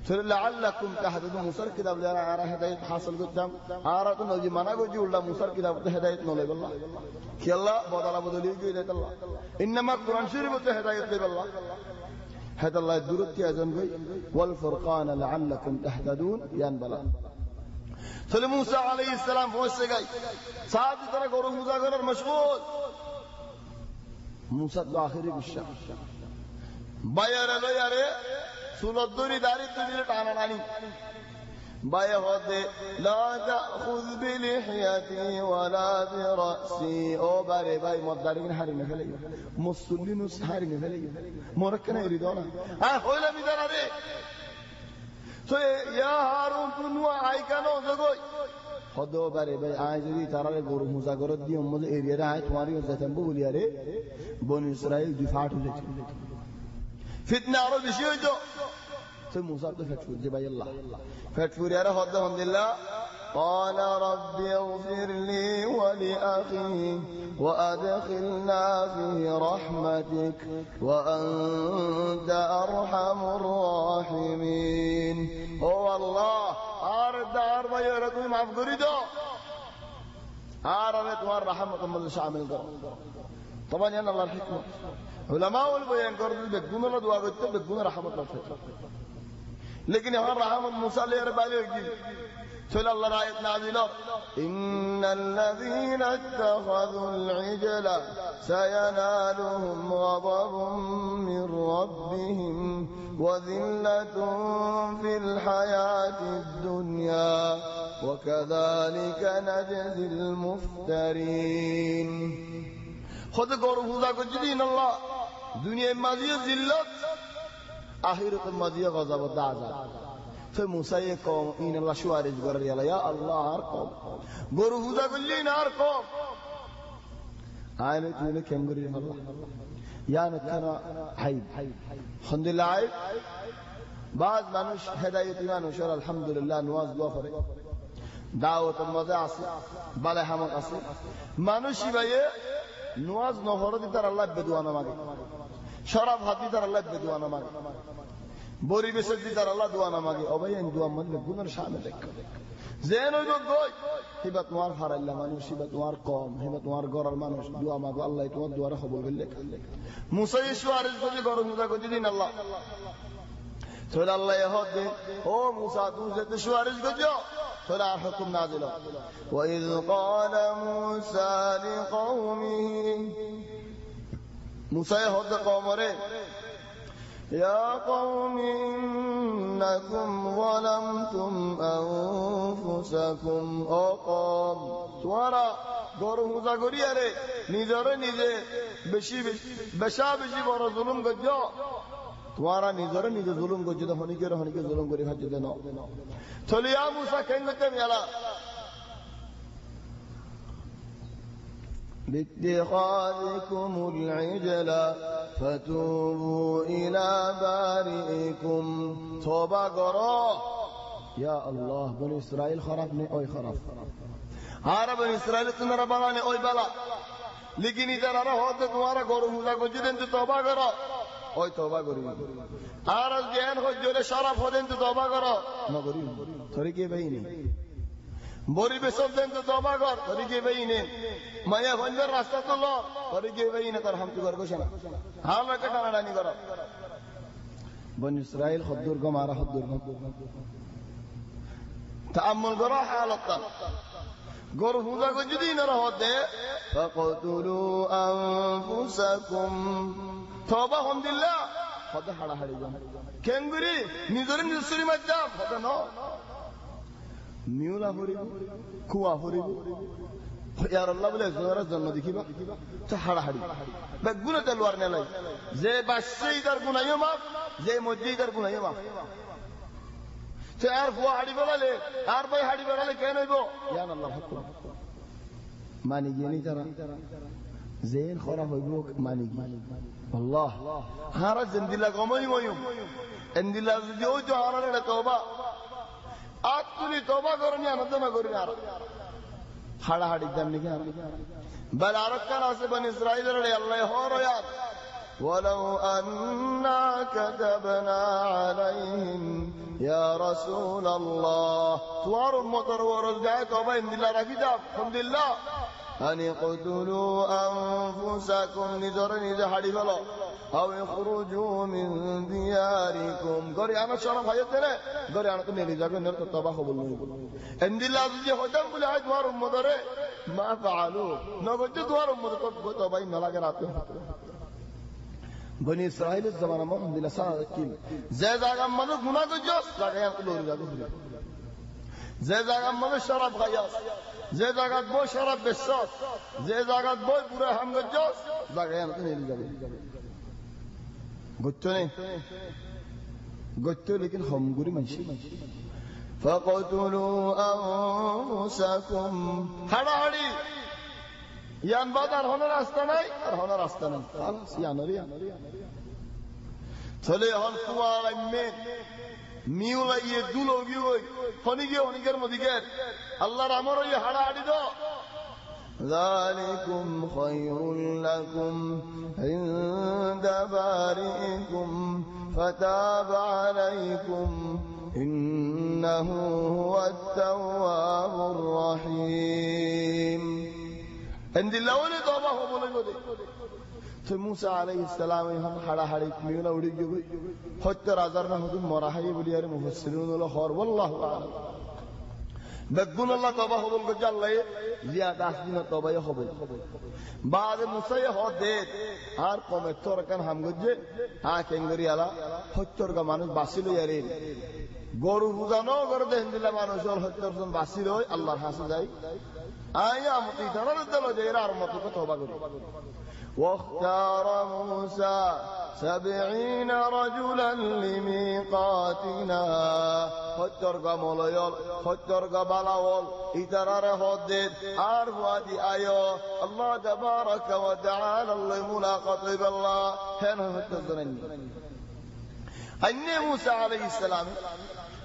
তাহলে লাআল্লাকুম তাহতাদুন মুসার কিতাব যারা আর হেদায়েত হাসিল করতাম আর তো নবী মানা করছি উল্টা মুসার কিতাব তো হেদায়েত নলে বল্লা কি আল্লাহ বদলা বদলি করে দেয় আল্লাহ ইনমা কুরআন শরীফ তো হেদায়েত দেয় আল্লাহ هذا الله يدرك يا زنبي والفرقان لعلكم تهتدون يان بلا তাহলে মুসা আলাইহিস সালাম পৌঁছে গই সাহাবী তারা গরু মুজা করার মশগুল মুসা তো আখেরি বিশ্বাস বায়ারে লয়ারে সুলদ্দুরি দাড়ি তুলে টানা টানি বায়া হদে লা তাখুয বিলিহিয়াতি ওয়ালা বিরাসি ও বারে ভাই মদারিন হারিনে ফেলে মুসলিনুস হারিনে ফেলে মরকনে রিদনা হইলা বিদারা রে তো ইয়া হারুন তুনু আই কেন জগই হদো বারে ভাই আই যদি তারারে গরু মুজা করে দি উম্মদ এরিয়ারে আই তোমারই যেতাম বলিয়া রে বনি ইসরাইল দিফাট হয়েছে ফিতনা আরো বেশি হইতো তো মুসা তো ফেটফুর যে ভাই আল্লাহ ফেটফুর ইয়ারে হদ আলহামদুলিল্লাহ قال رب اغفر لي ولأخي وأدخلنا في رحمتك وأنت أرحم الراحمين هو الله دار ما يرتوي معاف قريدو أنا تمار رحمة الله شامل دار طبعا يعني الله الحكمة علماء البيان قرد بيكون الله دعاء قلت بيكون رحمة الله لكن يا رحمة موسى اللي يربالي يجي سأل الله رأيت نازلة إن الذين اتخذوا العجل سينالهم غضب من ربهم وذلة في الحياة الدنيا وكذلك نجزي المفترين خذ قرب ذاك الجدين الله دنيا ماضية ذلة آخرة ماضية غضب الدعزة فموسى يقوم إن الله شوارج قرر يا الله أرقم قرب ذاك الجدين أرقم آية تقول كم قرر الله يا نتنا عيب الحمد لله عيب بعض মানুষ হেদায়েত মানুষ আলহামদুলিল্লাহ নওয়াজ দোয়া করে দাওয়াত মজা আছে বালে হামত আছে মানুষই ভাইয়ে নওয়াজ নহর দিতার আল্লাহ বেদুয়া নামাগে শরাব হাতি তার আল্লাহ বেদুয়া নামাগে পরিবেশের দিতার আল্লাহ দোয়া নামাগে অবৈন দোয়া মনে গুনার সামনে দেখ যেন ওই গই হিবা তোমার ফারাইল্লা মানুষ হিবা তোমার কম হিবা তোমার গরার মানুষ দোয়া মাগো আল্লাহ তোমার দোয়ারে কবুল করলে মুসা ইসওয়ারিস বলে গরম মুজা করে দিন আল্লাহ তোরা আল্লাহ ইহদ ও মুসা তুমি যেতে সুয়ারিস করছো তোরা হুকুম নাযিল ওয়া ইয ক্বালা মুসা লিকওমিহি মুসা ইহদ কওমরে يا قوم إنكم ظلمتم أنفسكم أقام توارا গরু মুজা করিয়া রে নিজরে নিজে বেশি বেশি বড় জুলুম করছো তোমারা নিজরে নিজে জুলুম করছো তো হনিকে জুলুম করে খাচ্ছ দেন চলিয়া মুসা কেন করতে মেলা باتخاذكم العجل فتوبوا إلى بارئكم توبة قرأ يا الله بني إسرائيل خرفني أي خرف آره بني إسرائيل تنرى بلاني أي بلا لیکن ادھر آرہ ہوتے تمہارا گورو موسیٰ کو جدن تو توبہ کرو أي توبہ کری آرہ جہن خود جولے شرف ہو دن تو توبہ کرو نہ کری طریقے بہی نہیں بوری بسب دن تو توبہ کر طریقے بہی نہیں مایا خنجر راستہ تو لو طریقے بہی نہیں کر ہم تو کر کچھ نہ ہاں میں کٹانا ڈانی کرو بن اسرائیل خود دور کو مارا خود دور کو تأمل کرو حالتا گورو موسیٰ کو جدی نہ ہوتے فقتلوا أنفسكم توبہ الحمد للہ خدا ہڑا ہڑی جان کینگری নিজরে নিজে সুরি মজ্জা খোদা নো মিউলা হরি কুয়া হরি ইয়ার আল্লাহ বলে জোরা জন্য দেখিবা তো হাড়া হাড়ি বেগুনা তলোয়ার নে লাই যে বাসে ইদার গুনাইও মাফ যে মসজিদার গুনাইও মাফ তে আর ফুয়া হাড়ি বলালে আর ভাই হাড়ি বলালে কেন হইবো ইয়া আল্লাহ হুকুম মানি গিয়ে নি তারা زين خرا هيبوك مانيجي والله هارا زندلا قومي ويوم اندلا زيوجو هارا لتوبة أكتولي توبة كورني أنا ما كورني هارا هذا دم نيجي هارا بل عرب كان أسبان إسرائيل رلي الله هارا ياد ولو أنا كتبنا عليهم يا رسول الله توار المطر ورجعت وبين الله ركض الحمد لله أن اقتلوا أنفسكم نذرني ذا حديث الله أو يخرجوا من دياركم قري أنا شرف حياتنا قري أنا كني جاكو نرت الطباخ بالله إن الله جي هدم بلا دوار المطر ما فعلوا نقول دوار المطر قط وبين ملاك راتهم بني إسرائيل الزمان ما هم دلسا كيل زاد عم مدو غنا جوس زاغيان كلوري جاكو زاد عم مدو شراب غياس زاد عم بو شراب بساس زاد عم بو پورا هم جوس زاغيان كلوري جاكو قلت لكن هم غوري منشي فقتلوا أنفسكم هڑاڑی ইয়ান বাদ আর হনার রাস্তা নাই আর হনার রাস্তা নাই খালাস ইয়ানরি চলে হন কুয়ার আইমে মিউলা ইয়ে দুলো গিয়ে হনিগে হনিগের মদিকে আল্লাহর আমর ইয়ে হাড়াহাড়ি দাও ذلكم خير لكم عند بارئكم فتاب عليكم إنه هو التواب الرحيم عند الأول توبة هو بولي تو موسى عليه السلام هم حدا حدا ميولا ودي جوي حتى رازرنا هدوم مراحي بليار مفسرون ولا خار والله أعلم بقول الله توبة هو بول جل الله زيادة أسدين توبة هو بول بعد موسى يهوديت هار قوم التور كان هم جد كينغري على حتى كمانوس باسيلو يارين গরু বুঝানো করে দেন দিলে মানুষ হত্যর্জন বাসিল হয় আল্লাহর হাসে যায় আয়া মতি ধরার দল যে এর মতো তওবা করি واختار موسى 70 رجلا لميقاتنا হত্যর্গা মলয়ল হত্যর্গা বালাওল ইতারারে হদ্দেত আর ওয়াদি আয়ো আল্লাহ তাবারাকা ওয়া তাআলা মুলাকাত বিল্লাহ হেন হত্যর্জন أني موسى عليه السلام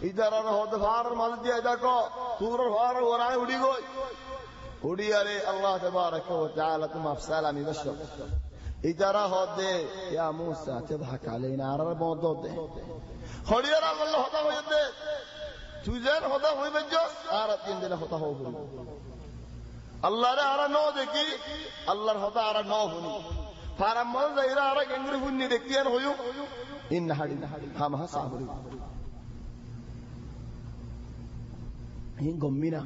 إذا رأى هذا مال ديا جاكو تور فار وراي ودي قوي ودي عليه الله تبارك وتعالى تما بسلام يبشر إذا رأى هذا يا موسى تضحك علينا على الموضوع ده خلي يرى الله هذا هو يده تزين هذا هو بجوس أردت يندله هذا هو الله ره أرى نو دكي الله هذا أرى نو هني فارم مال زيرا أرى كنغري هني دكيان هيو إن هذه هم هسابري هين قمنا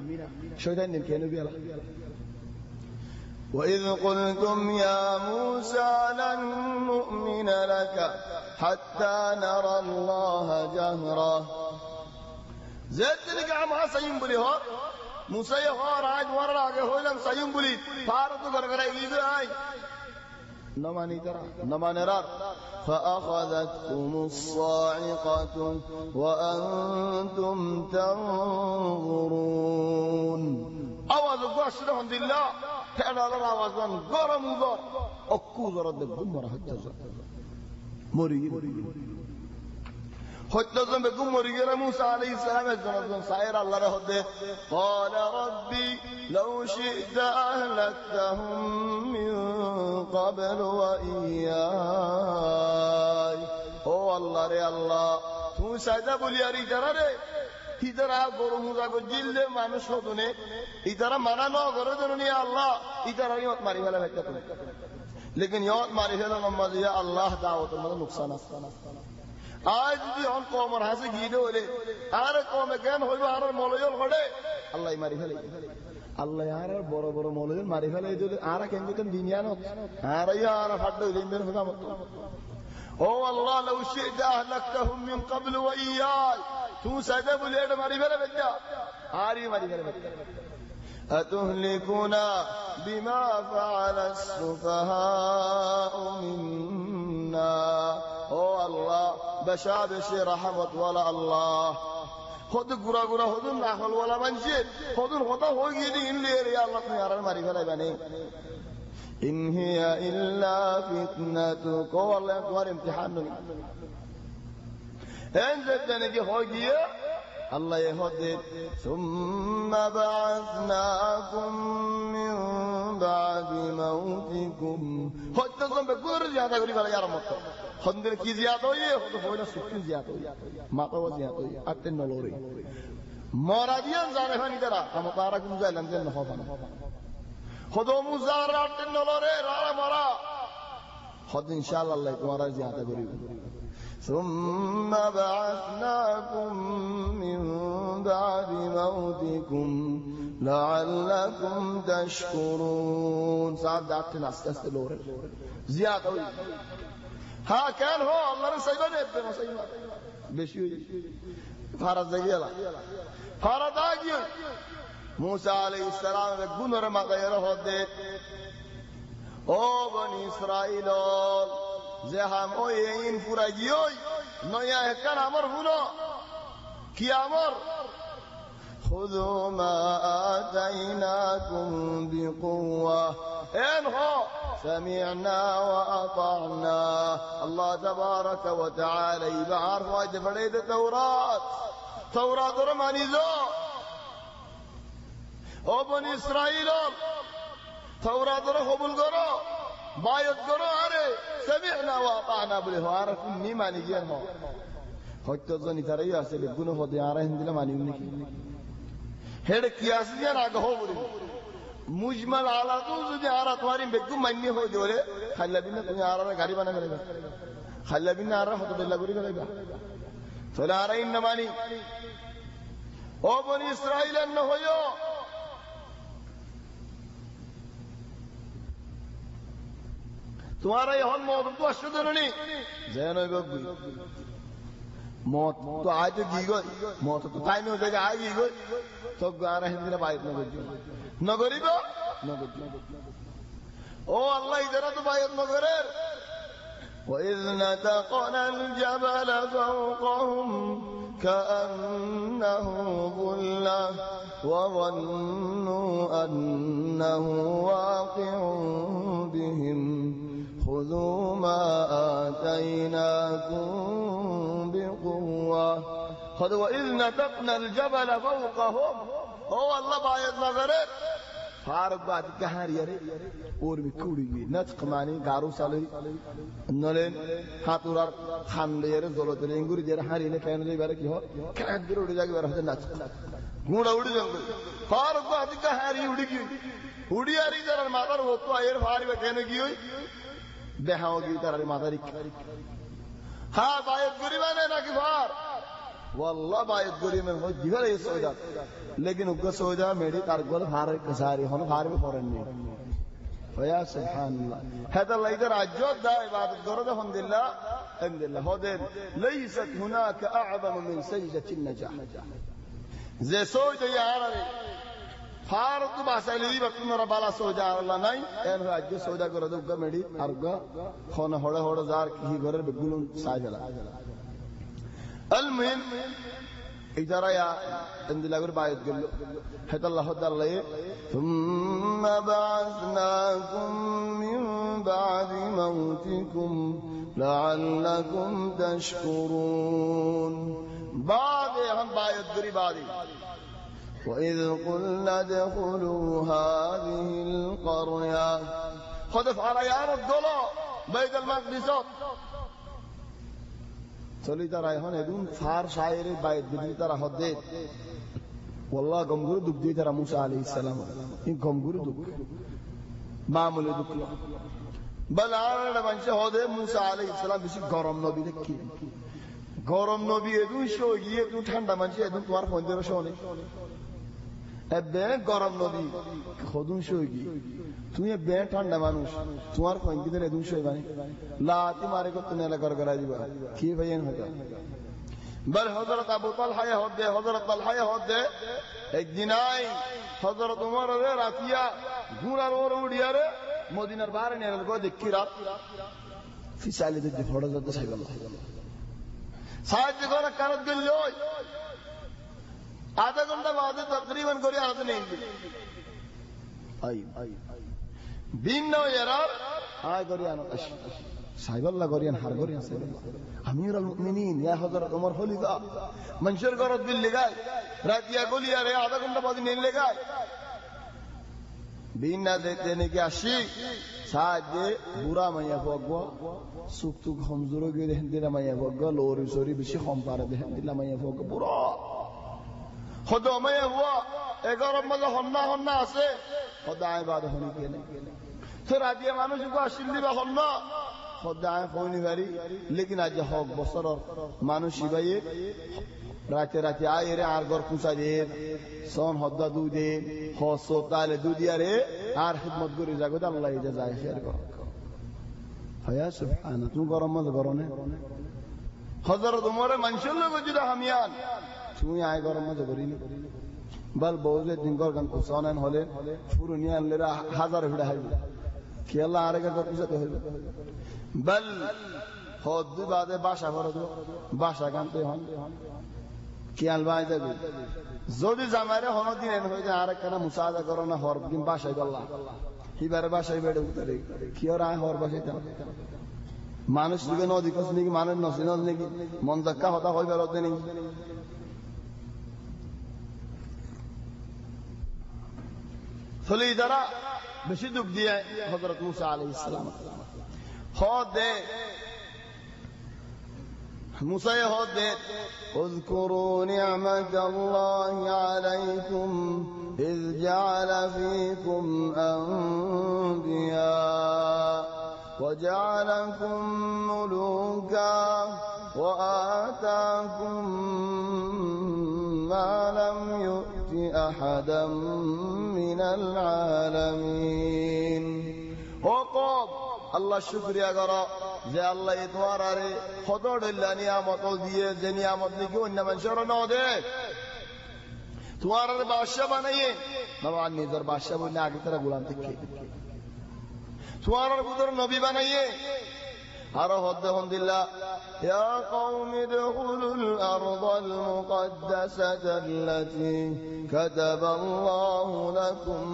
شيطان نكينو بيلا وإذ قلتم يا موسى لن نؤمن لك حتى نرى الله جهرا زيت لك عمها سينبلي هو موسى يهو راج ورا آگے ہوئی لم سينبلي فارتو گرگرہ ایدو آئی نمانرات فأخذتكم الصاعقة وأنتم تنظرون أواز قوش لهم دلّا تعالى الله أوازان قرم وقر أكوز رد بقمر حتى مريد حتى بقمر موسى عليه السلام الزنزن سائر الله رهده قال ربي لو شئت أهلكتهم من قبل وإياي أو الله ري الله تو سيدا بولي أري جراري ইতারা গরু মুজা গো জিললে মানুষ হতুনে ইতারা মানা ন করে দেননি আল্লাহ ইতারা ইয়ত মারি ফেলা ভাইতা তুমি লেকিন ইয়ত মারি ফেলা নমাজ ইয়া আল্লাহ দাওয়াতের মধ্যে নুকসান আছে আজ যদি অন কমর হাসে গিয়ে হলে আর কমে জ্ঞান হইব আর মলয়ল হড়ে আল্লাহ মারি ফেলে আল্লাহ আর বড় বড় মলয়ল মারি ফেলে যদি আর কেন কেন দুনিয়া নত আর ইয়া আর ফাড় দিলেন হুকামত ও আল্লাহ لو شئت اهلكتهم من قبل واياي تو سيدب ليد মারি ফেলে বেটা আরই মারি ফেলে বেটা أتهلكنا بما فعل السفهاء منا أو الله بشابش رحمة ولا الله خود غرا غرا خودن ناخل ولا منشي خودن خدا هو يدي اللي يا الله يارن ماري فلا بني إن هي إلا فتنتك والله أكبر امتحان إن زدنك هو جيه আল্লাহ এহদে সুম্মা বা'আসনাকুম মিন বা'দি মাউতিকুম হত্যা জম্বে গুর জিয়াদা করি বলে ইয়ার মত হন্দের কি জিয়াদ হইয়ে হইলো সুকি জিয়াদ হইয়ে মাতাও জিয়াদ হইয়ে আতেন নলরে মরা দিয়ান জানে হানি তারা আমারা কোন যাইলাম যে না হবে না খোদো মুজার আতেন নলরে রারা মারা হদ ইনশাআল্লাহ আল্লাহ তোমারা জিয়াদা করিবে ثم بعثناكم من بعد موتكم لعلكم تشكرون صعب دعتنا استاذ لوري زيادة ها كان هو الله رسيبان يبدأ سيبان بشوي فارد زيلا فارد آجي موسى عليه السلام بقون رمى غيره الدين او بني إسرائيل যে হাম ওই ইন পুরা গিয়েই নয়া একখান আমার হুনো কি আমার খুযু মা আতাইনাকুম বিকুওয়া এন হো سمعنا وأطعنا الله تبارك وتعالى يبعر وايد فريد توراة رماني ذو او بني إسرائيل توراة رخبل قرأ بايت قرأ আরে سمعنا وأطعنا বলে আর নি মানি গিয়ে ন হয়তো জানি তারাই আছে গুণ হদে আর হিন্দিলা মানি নাকি হেড কি আসি আর আগে হো বলে মুজমাল আলা তো যদি আর তোমারি বেগু মান্য হয়ে জোরে খাইলা বিনা তুমি আর গাড়ি বানা ফেলবে খাইলা বিনা আর হতো দেলা করি ফেলবে তোরা আর ইন মানি ও বনি ইসরাইল ন হয়ো तुम्हारा यह मौत तो अशुद्ध नहीं जैन मौत तो आज तो गी गई मौत तो टाइम हो जाएगा आज गी गई तो गाना हिंदी में बात न करिबो ओ अल्लाह इधर तो बात न करे وإذ نتقنا الجبل فوقهم كأنه ظلة وظنوا أنه واقع بهم خذوا ما آتيناكم بقوة خذ وإذ نتقنا الجبل فوقهم هو الله بايد نظره فارق بعد كهار يري और भी कुड़ी नचक मानी गारू साले नलेन हाथुरार खानले यारे जलोते इंगुरी जेर हारीने कहने बारे की हो कागदर उड़ जाके बारे हते नच गुड़ा उड़ जांगे फारक बात कहारी उड़ गई उड़ी आ रही जरा मातार वो तो आयर फारी में कहने की हुई देहाओगी तारी मातारी हाँ बायत गरीबाने ना की फार والله باید گری من خود دیگر یہ سودا لیکن اگا سودا میری تارگول بھار کساری ہن بھار میں فورن نہیں فیا سبحان اللہ هذا الله اذا عجود دا عبادت گرد الحمد لله هذا ليست هناك اعظم من سجدة النجاح زي سودا يا عربي فارد باسلی بکن ربالا سودا اللہ نہیں ان اج سودا گرد اگا میری ارگا خون ہوڑا ہوڑا زار کی گرر بگلون ساجلا المهم إذا رأى عند الله بايت قال له حتى الله تعالى ثم بعثناكم من بعد موتكم لعلكم تشكرون بعد هم بايت قري بعد وإذ قلنا ادخلوا هذه القرية خذف على يا رب بيت المقدس চলি তারা এখন এদুন ফার শায়েরের বাইত বিদি তারা হদে والله গমগুরু দুঃখ দিয়ে তারা মুসা আলাইহিস সালাম এই গমগুরু দুঃখ মামুলি দুঃখ বলার মানুষ হদে মুসা আলাইহিস সালাম বেশি গরম নবী দেখি গরম নবী এদুন শোগিয়ে তুই ঠান্ডা মানুষ এদুন তোমার ফোন দিয়ে শোনে এবে গরম নবী খদুন শোগি তুই বে ঠান্ডা মানুষ তোমার ফোন দিয়ে এদুন শোই বানি লাতি মারে কত নেলা করা দিবা কি ভাইয়েন হতা বল হযরত আবু তালহা হদে হযরত তালহা হদে একদিন আই হযরত ওমর রে রাতিয়া গুড়ার ওর উড়িয়া রে মদিনার বাইরে নিয়ে গো দেখি রাত ফিসালে দিতে ফড়া যেতে চাইল সাহায্য করা কারত গেল आधा घंटा बाद तकरीबन करी आते नहीं आई दिन न यार आय करी आनो সাইবাল্লাহ করিয়ান হার করিয়ান আমিরুল মুমিনিন ইয়া হযরত ওমর খলিফা মানুষের ঘরত বিল লাগায় রাতিয়া গলিয়া রে আধা ঘন্টা বাদে নিন লাগায় বিনা দেতে নাকি আসি সাজে বুড়া মাইয়া পগবা সুকতু কমজোর গিয়ে দেখেন দিলা মাইয়া পগবা লোরি সরি বেশি কম পারে দেখেন দিলা মাইয়া পগবা বুড়া হদ মাইয়া হুয়া 11 মাসে হন্না আছে খোদায় বাদ হনি কে নাই তো রাতিয়া মানুষ কো আসিল দিবা হন্না খোদায় কইনি বাড়ি লেকিন আজ হক বছর মানুষ ইবাইয়ে রাতে আয় রে আর ঘর পুষা দে সন হদ্দা দু দে হসো তালে দু দিয়ারে আর খিদমত করে জাগত আল্লাহ ইজা যায় শেয়ার কর হায়া সুবহান তুমি গরম মত করনে হযরত ওমর মানুষের লোক যদি হামিয়ান তুমি আয় গরম মত করিনি বল বউজে দিনকর গান কুসানান হলে ফুরুনি আনলেরা হাজার ভিড়া হইবে কি আল্লাহ আরেকে পুষাতে হইবে বল হদ বাদে বাসা করো বাসা গানতে হন কিয়াল বাই যাবে যদি জামাইরে হন দিন হয়ে যায় আর একখানা মুসাদা করো না হর দিন বাসায় গল্লা হিবারে বাসায় বেড়ে উঠে কি আর আয় হর বাসায় মানুষ দিকে নদী কস নাকি মানুষ নসি নদ নাকি মন জাক্কা হতা হয়ে বেরোতে নেই ফলে যারা বেশি দুঃখ দিয়ে হযরত মুসা আলাইহিস সালাম দে موسى يهود اذكروا نعمة الله عليكم إذ جعل فيكم أنبياء وجعلكم ملوكا وآتاكم ما لم يؤت أحدا من العالمين وقب আল্লাহ শুকরিয়া করো যে আল্লাহ তোমার আরে খদড়ল্লা নিয়ামত দিয়ে যে নিয়ামত নাকি অন্য মানুষের না দে তোমার আরে বাদশা বানাইয়ে বাবা নিজের বাদশা বললে আগে তারা গোলাম থেকে তোমার ভিতরে নবী বানাইয়ে আরো হদ্দহমদুল্লাহ ইয়া কওমি দুখুলুল আরদাল মুকদ্দাসাতা আল্লাতী কাতাবাল্লাহু লাকুম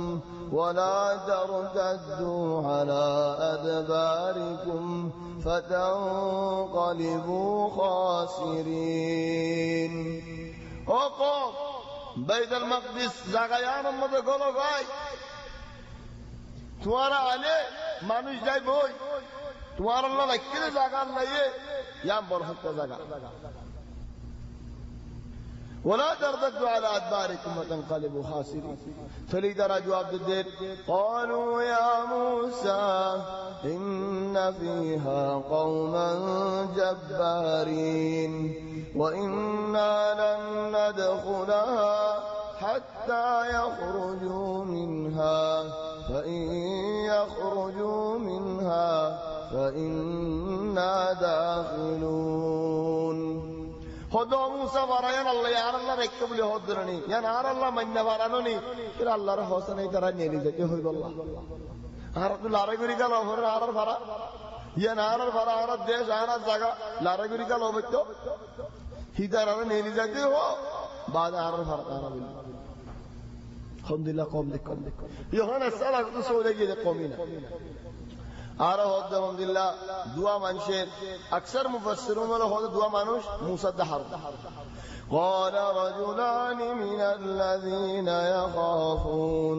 ولا ترتدوا على أدباركم فتنقلبوا خاسرين وقف بيت المقدس জাগায়ান মধ্যে গলো ভাই তোমারা আলে মানুষ যাই বই তোমার আল্লাহ রাখতে জায়গা নাই ইয়া বরহত জায়গা ولا ترتدوا على أدباركم وتنقلبوا خاسرين فلذا جواب الدين قالوا يا موسى إن فيها قوما جبارين وإنا لن ندخلها حتى يخرجوا منها فإن يخرجوا منها فإنا داخلون হদো মুসা বারায়ান আল্লাহ আর আল্লাহ রেখে বলে হদরনি ইয়ান আর আল্লাহ মান্না বারানোনি এর আল্লাহর হোসেন তারা নিয়ে যেতে হইল আল্লাহ আর তো লারাগুরি গেল হরে আর ভাড়া ইয়ান আর ভাড়া আর দেশ আর জায়গা লারাগুরি গেল হইতো হিদার আর নিয়ে যেতে হো বাদ আর ভাড়া তারা বলি আলহামদুলিল্লাহ কম দেখ ইহানা সালা তো সৌদে গিয়ে কমিনা আর হদ আলহামদুলিল্লাহ দুয়া মানুষের আকসার মুফাসসিরুন বলে হদ দুয়া মানুষ মুসা দাহার قال رجلان من الذين يخافون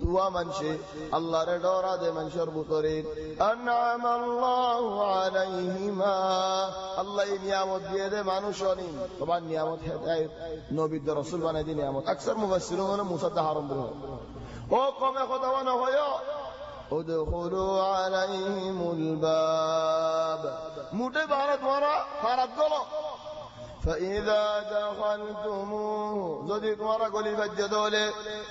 দুয়া মানুষে আল্লাহর ডরা দে মানুষের ভিতরে আনআম আল্লাহু আলাইহিমা আল্লাহ নিয়ামত দিয়ে দে মানুষনি তোমার নিয়ামত হেদায়েত নবী রাসূল বানাই দি নিয়ামত আকসার মুফাসসিরুন বলে মুসা দাহার বলে ও কমে কথা না হয় ادخلوا عليهم الباب موٹے بھارت مارا بھارت گلو فإذا دخلتموه যদি তোমারা গলি বাজ্য দলে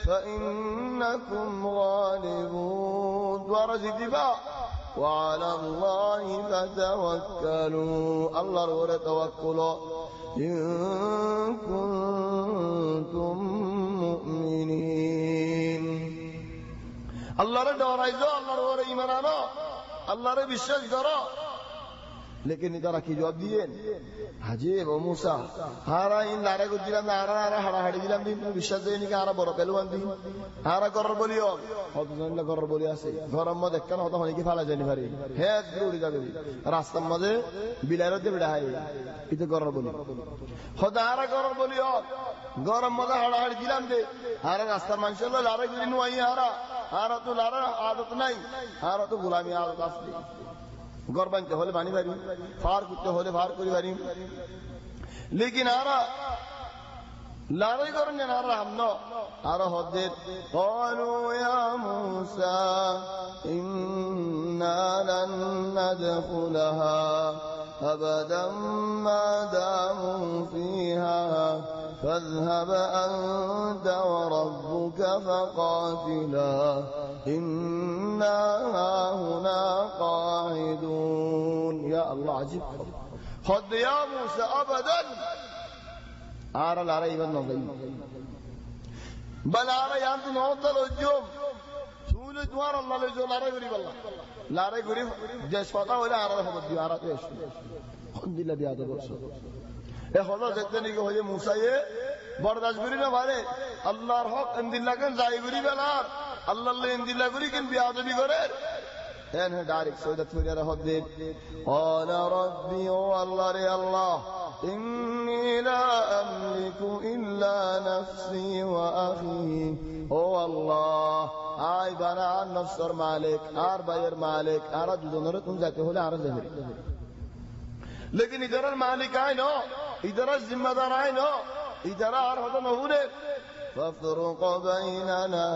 فإنكم غالبون দ্বারা জিতিবা وعلى الله فتوكلوا আল্লাহর উপরে তাওয়াক্কুল إن كنتم مؤمنين আল্লাহরে ডরাইছো আল্লাহর উপরে ঈমান আনো আল্লাহরে বিশ্বাস করো लेकिन इधर की जवाब दिए हाजी वो मूसा हारा इन लारे को जिला में हारा हारा हाड़ी जिला में विश्वास देने का हारा बड़ा पहलू आंधी हारा कर बोलियो और दूसरे ने कर बोलिया से घर में देख कर होता होने की फाला जाने भरी है जरूरी जाके रास्ता मजे बिलारो दे बिड़ा है इधर कर बोली खुदा हारा कर बोलियो घर में हारा हाड़ी जिला में हारा रास्ता मानशल्ला लारे गिरी नुआई हारा तो लारा आदत नहीं हारा तो गुलामी आदत असली घर बनते होले बानी बारी फार कुत्ते होले फार करी बारी लेकिन आरा लारे करेंगे नारा हम नो आरा होते क़ालू या मूसा इन्ना लन नदखुलहा अबदन मा दामू फीहा فاذهب أنت وربك فقاتلا إنا هنا قاعدون يا الله عجيب خذ يا موسى أبدا آرى العري والنظيم بل آرى يانتو نوطل الجوم سولة دوار الله لجو لاري قريب الله لاري قريب جيش فتا ولا آرى لفضل دي آرى تيش خذ دي لبي آدھا برسو اے خدا سکتے نہیں کہ ہو یہ موسیٰ یہ برداشت گری نہ بھارے اللہ رحق اندلہ کن زائی گری بلار اللہ اللہ اندلہ گری کن بیادہ بھی گرے اینہ ڈارک سویدت فریہ رہت دے قال ربی او اللہ رے اللہ انی لا املک الا نفسی و اخی او اللہ آئی بنا نفس اور مالک آر بایر مالک آرہ جو دنرت ان جاتے ہولے آرہ زہری لیکن ادھر المالک آئے نو ادھر الذمہ دار آئے نو ادھر آرہتا نہونے فافرق بیننا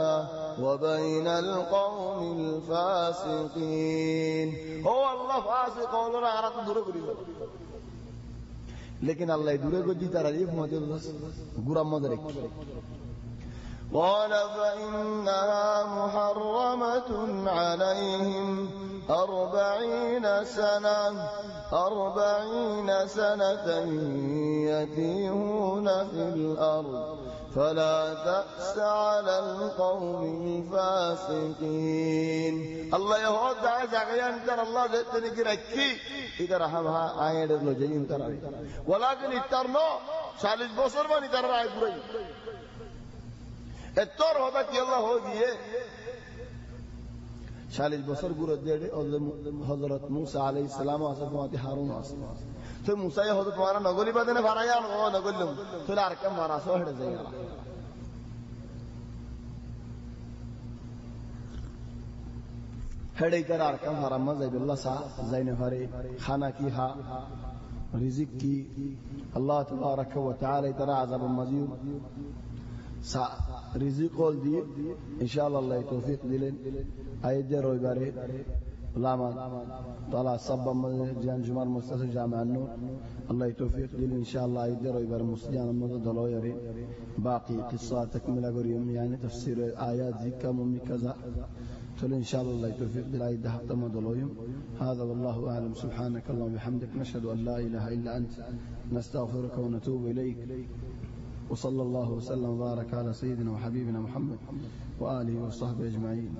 وبین القوم الفاسقین ہو اللہ فاسق اور آرہتا دورے گری لیکن اللہ دورے کو جیتا رہی فماتے گرام مدرک قال فإنها محرمة عليهم 40 سنة يتيهون في الأرض فلا تأس على القوم الفاسقين الله يهود دعا زغيان ترى الله زيتني كركي إذا رحمها آيات الله جيين ترى ولكن اترنو شالج بصر بني ترى رأي بري التور ہوتا کہ اللہ ہو دیئے 40 بسر گرد دیڑے اور حضرت موسیٰ علیہ السلام واسف ماتی حارون واسف تو موسیٰ یہ حضرت مارا نگولی بدنے فرایا نگولی لوں تو لارکم مارا سو ہڑ زیارا ہڑی کر آرکم حرم زیب اللہ سا زین فری خانہ کی ہا رزق کی اللہ تبارک و تعالی ترى عذاب مزید رزق قول دي ان شاء الله الله توفيق دلن ايد روي باري لاما طلع صب جان جمار مستشفى جامع النور الله توفيق دلن ان شاء الله ايد روي باري مستجان مدد دلو يري باقي قصه تكمله غريم يعني تفسير ايات ذكر ممي كذا تقول ان شاء الله توفيق دل ايد حتى مدلويم هذا والله اعلم سبحانك اللهم وبحمدك نشهد ان لا اله الا انت نستغفرك ونتوب اليك وصلى الله وسلم وبارك على سيدنا وحبيبنا محمد وآله وصحبه أجمعين